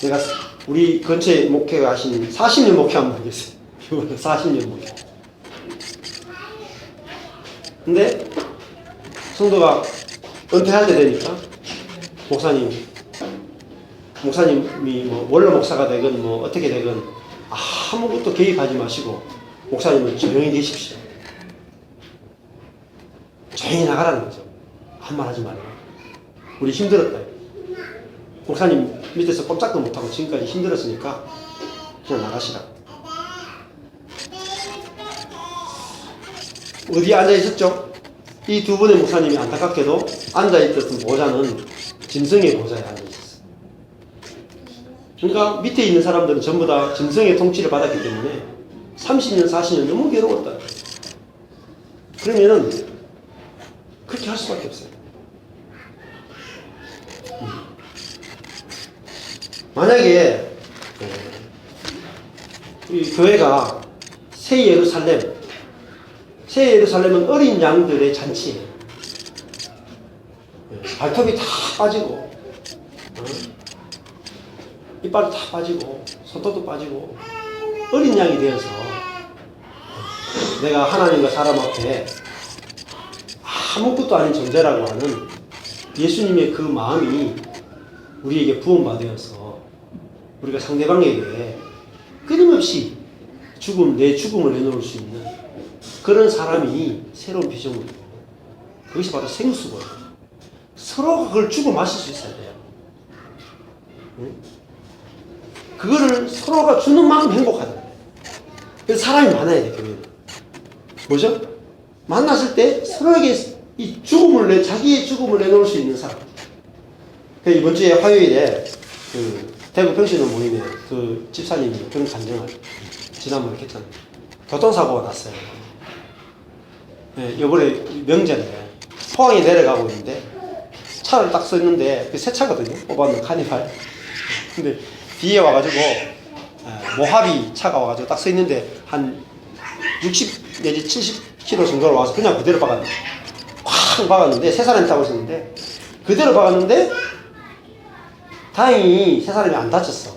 내가 우리 근처에 목회 하신 40년 목회한 분 계세요. 40년 목회. 근데 성도가 은퇴할 때 되니까 목사님이 뭐 원로 목사가 되건 뭐 어떻게 되건 아무것도 개입하지 마시고 목사님은 조용히 계십시오. 조용히 나가라는 거죠. 한 말 하지 말고. 우리 힘들었다. 목사님 밑에서 꼼짝도 못하고 지금까지 힘들었으니까 그냥 나가시라. 어디에 앉아있었죠? 이 두 분의 목사님이 안타깝게도 앉아있던 보좌는 짐승의 보좌에 앉아있었어요. 그러니까 밑에 있는 사람들은 전부 다 짐승의 통치를 받았기 때문에 30년, 40년 너무 괴로웠다. 그러면은 그렇게 할 수밖에 없어요. 만약에 이 교회가 새 예루살렘은 어린 양들의 잔치예요. 발톱이 다 빠지고 이빨도 다 빠지고 손톱도 빠지고 어린 양이 되어서 내가 하나님과 사람 앞에 아무것도 아닌 존재라고 하는 예수님의 그 마음이 우리에게 부음받아서 우리가 상대방에게 끊임없이 내 죽음을 내놓을 수 있는 그런 사람이 새로운 비전을 그것이 바로 생수거든요. 서로가 그걸 주고 마실 수 있어야 돼요. 그거를 서로가 주는 만큼 행복하다. 그래서 사람이 많아야 돼, 교회는. 뭐죠? 만났을 때 서로에게 이 자기의 죽음을 내놓을 수 있는 사람. 이번 주에 화요일에 대구 평신도 모임에 그 집사님이 그런 간증을 지난번에 했잖아요. 교통사고가 났어요. 네, 이번에 명절에 포항에 내려가고 있는데 차를 딱 서 있는데 새 차거든요. 뽑았는 카니발. 근데 뒤에 와가지고 모하비 차가 와가지고 딱 서 있는데 한 60 내지 70km 정도로 와서 그냥 그대로 박았는데 쾅 박았는데 세 사람이 타고 있었는데 그대로 박았는데 다행히 세 사람이 안 다쳤어.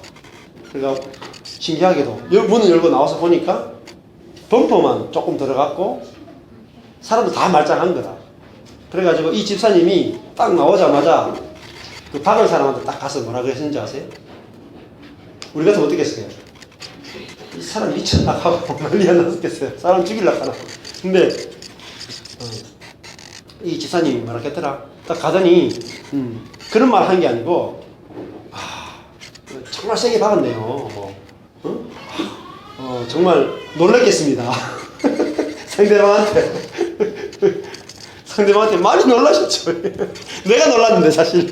그러니까 신기하게도 문을 열고 나와서 보니까 범퍼만 조금 들어갔고 사람도 다 말짱한 거다. 그래가지고 이 집사님이 딱 나오자마자 그 박은 사람한테 딱 가서 뭐라 그랬는지 아세요? 우리 같으면 어떻게 했어요? 이 사람 미쳤나 하고 난리 안 났겠어요. 사람 죽이려고 하나. 근데 이 집사님이 뭐라 했더라. 딱 가더니 그런 말 한 게 아니고 정말 세게 박았네요. 정말 놀랐겠습니다. 상대방한테 많이 놀라셨죠. 내가 놀랐는데 사실.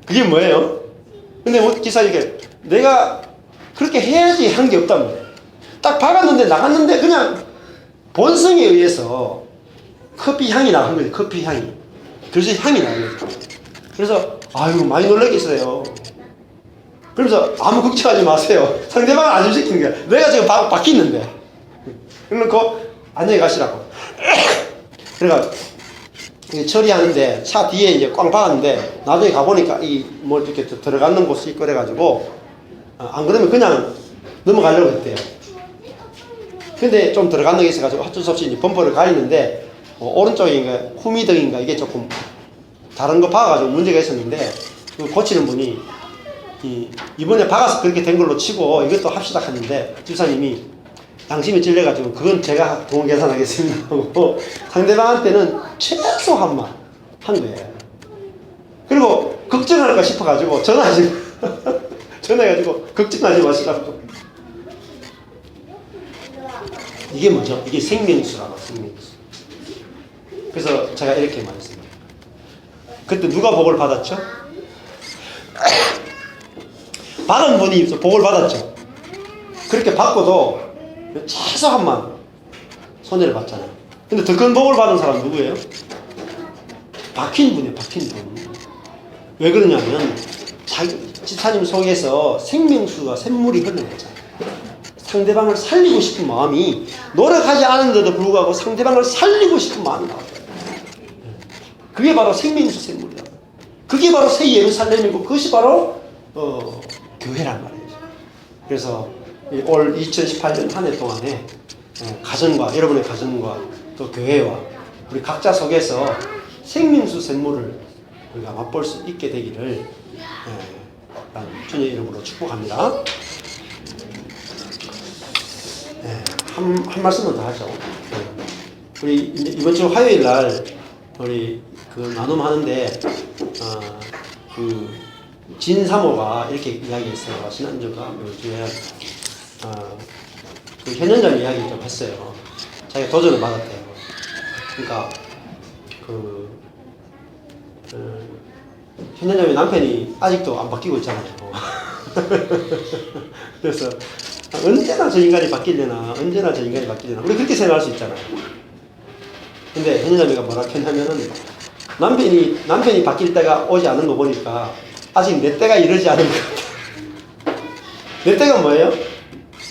그게 뭐예요? 근데 뭐 기사님께 내가 그렇게 해야지 한 게 없단 말이에요. 딱 박았는데 나갔는데 그냥 본성에 의해서 커피 향이 나간 거예요. 커피 향이. 그래서 향이 나는 거예요. 그래서 아유 많이 놀라겠어요. 그러면서 아무 걱정하지 마세요. 상대방을 안심시키는 거야. 내가 지금 바뀌는데. 그러놓고 안녕히 가시라고. 그래가 처리하는데 차 뒤에 이제 꽝 박았는데 나중에 가보니까 이 뭐 이렇게 들어가는 곳이 있고 그래가지고 안 그러면 그냥 넘어가려고 했대요. 근데 좀 들어가는 게 있어가지고 어쩔 수 없이 이제 범퍼를 가리는데 오른쪽인가 후미등인가 이게 조금 다른 거 박아가지고 문제가 있었는데 그 고치는 분이 이번에 박아서 그렇게 된 걸로 치고 이것도 합시다 하는데 집사님이 양심이 찔려가지고 그건 제가 돈 계산하겠습니다 하고 상대방한테는 최소한만 한 거예요. 그리고 걱정할까 싶어가지고 전화해가지고 걱정하지 마시라고. 이게 뭐죠? 이게 생명수라고. 생명수. 그래서 제가 이렇게 말했습니다. 그때 누가 복을 받았죠? 받은 분이 복을 받았죠. 그렇게 받고도 최소한만 손해를 봤잖아요. 근데 더 큰 복을 받은 사람 누구예요? 박힌 분이에요. 박힌 분. 왜 그러냐면 집사님 속에서 생명수가 샘물이 흘러내잖아요. 상대방을 살리고 싶은 마음이 노력하지 않은데도 불구하고 상대방을 살리고 싶은 마음이 나와요. 그게 바로 생명수 샘물이다. 그게 바로 새 예루살렘이고 그것이 바로 교회란 말이죠. 그래서 올 2018년 한 해 동안에 가정과 여러분의 가정과 또 교회와 우리 각자 속에서 생명수 샘물을 우리가 맛볼 수 있게 되기를 주님의 이름으로 축복합니다. 한 말씀만 더 하죠. 우리 이번 주 화요일 날 우리 그 나눔 하는데 그 진사모가 이렇게 이야기했어요. 지난주가 요주에 그 현현장 이야기 좀 했어요. 자기가 도전을 받았대요. 그러니까 현현장의 남편이 아직도 안 바뀌고 있잖아요. 그래서 언제나 저 인간이 바뀌려나, 언제나 저 인간이 바뀌려나, 우리 그렇게 생각할 수 있잖아요. 근데 현현장이가 뭐라 했냐면은 남편이 바뀔 때가 오지 않은 거 보니까 아직 내 때가 이르지 않은 것 같아. 내 때가 뭐예요?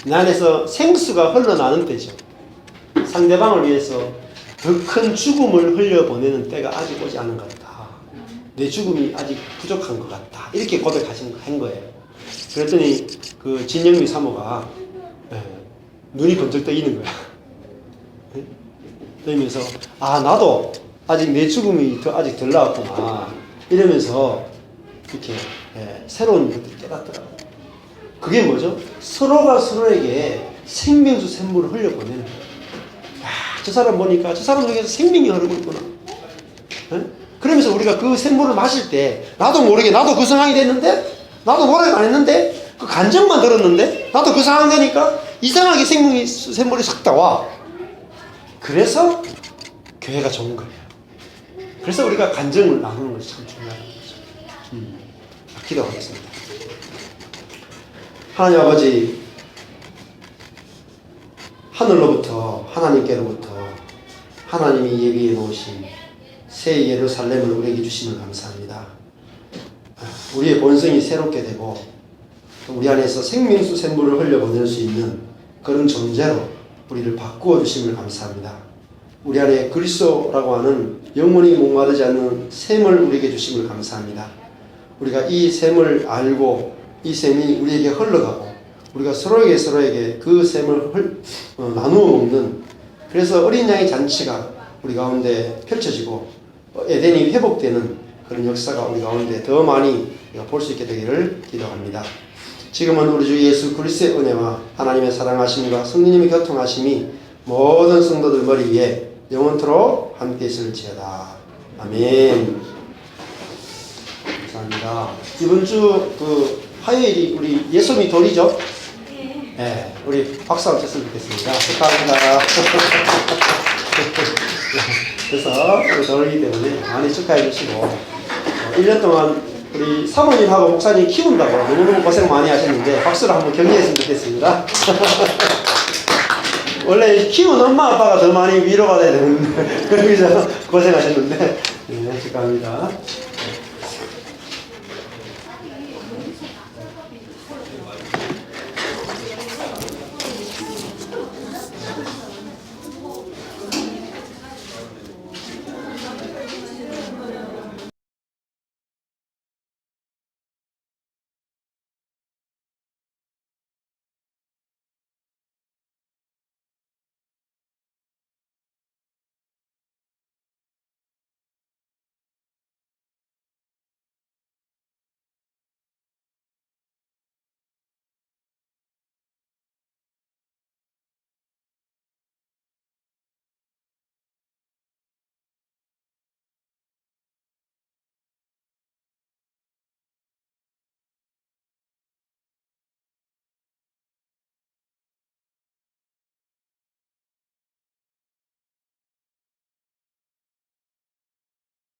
내 안에서 생수가 흘러나는 때죠. 상대방을 위해서 더 큰 죽음을 흘려보내는 때가 아직 오지 않은 것 같다. 내 죽음이 아직 부족한 것 같다. 이렇게 고백한 거예요. 그랬더니 그 진영미 사모가 눈이 번쩍 뜨이는 거야. 그러면서 나도 아직 내 죽음이 아직 덜 나왔구나 이러면서 이렇게 새로운 것들을 깨닫더라고요. 그게 뭐죠? 서로가 서로에게 생명수 샘물을 흘려보내는 거예요. 저 사람 보니까 저 사람 중에서 생명이 흐르고 있구나. 그러면서 우리가 그 샘물을 마실 때 나도 모르게 나도 그 상황이 됐는데 나도 노력 안 했는데 그 간증만 들었는데 나도 그 상황 되니까 이상하게 샘물이 싹 나와. 그래서 교회가 좋은 거예요. 그래서 우리가 간증을 나누는 것이 참 중요한 거죠. 기도하겠습니다. 하나님 아버지, 하늘로부터 하나님께로부터 하나님이 예비해 놓으신 새 예루살렘을 우리에게 주심을 감사합니다. 우리의 본성이 새롭게 되고 우리 안에서 생명수 샘물을 흘려보낼 수 있는 그런 존재로 우리를 바꾸어 주심을 감사합니다. 우리 안에 그리스도라고 하는 영원히 목마르지 않는 샘을 우리에게 주심을 감사합니다. 우리가 이 샘을 알고 이 샘이 우리에게 흘러가고 우리가 서로에게 그 샘을 나누어 먹는, 그래서 어린 양의 잔치가 우리 가운데 펼쳐지고 에덴이 회복되는 그런 역사가 우리 가운데 더 많이 볼 수 있게 되기를 기도합니다. 지금은 우리 주 예수 그리스도의 은혜와 하나님의 사랑하심과 성령님의 교통하심이 모든 성도들 머리 위에 영원토록 함께 있을지어다. 아멘. 감사합니다. 이번 주 그 화요일이 우리 예수미 돌이죠? 네. 우리 박수 한번 쳤으면 좋겠습니다. 축하합니다. 그래서 우리 돌이기 때문에 많이 축하해 주시고 1년 동안 우리 사모님하고 목사님 키운다고 너무너무 고생 많이 하셨는데 박수로 한번 격려했으면 좋겠습니다. 원래 키운 엄마 아빠가 더 많이 위로받아야 되는데 그래서 고생하셨는데 네, 축하합니다.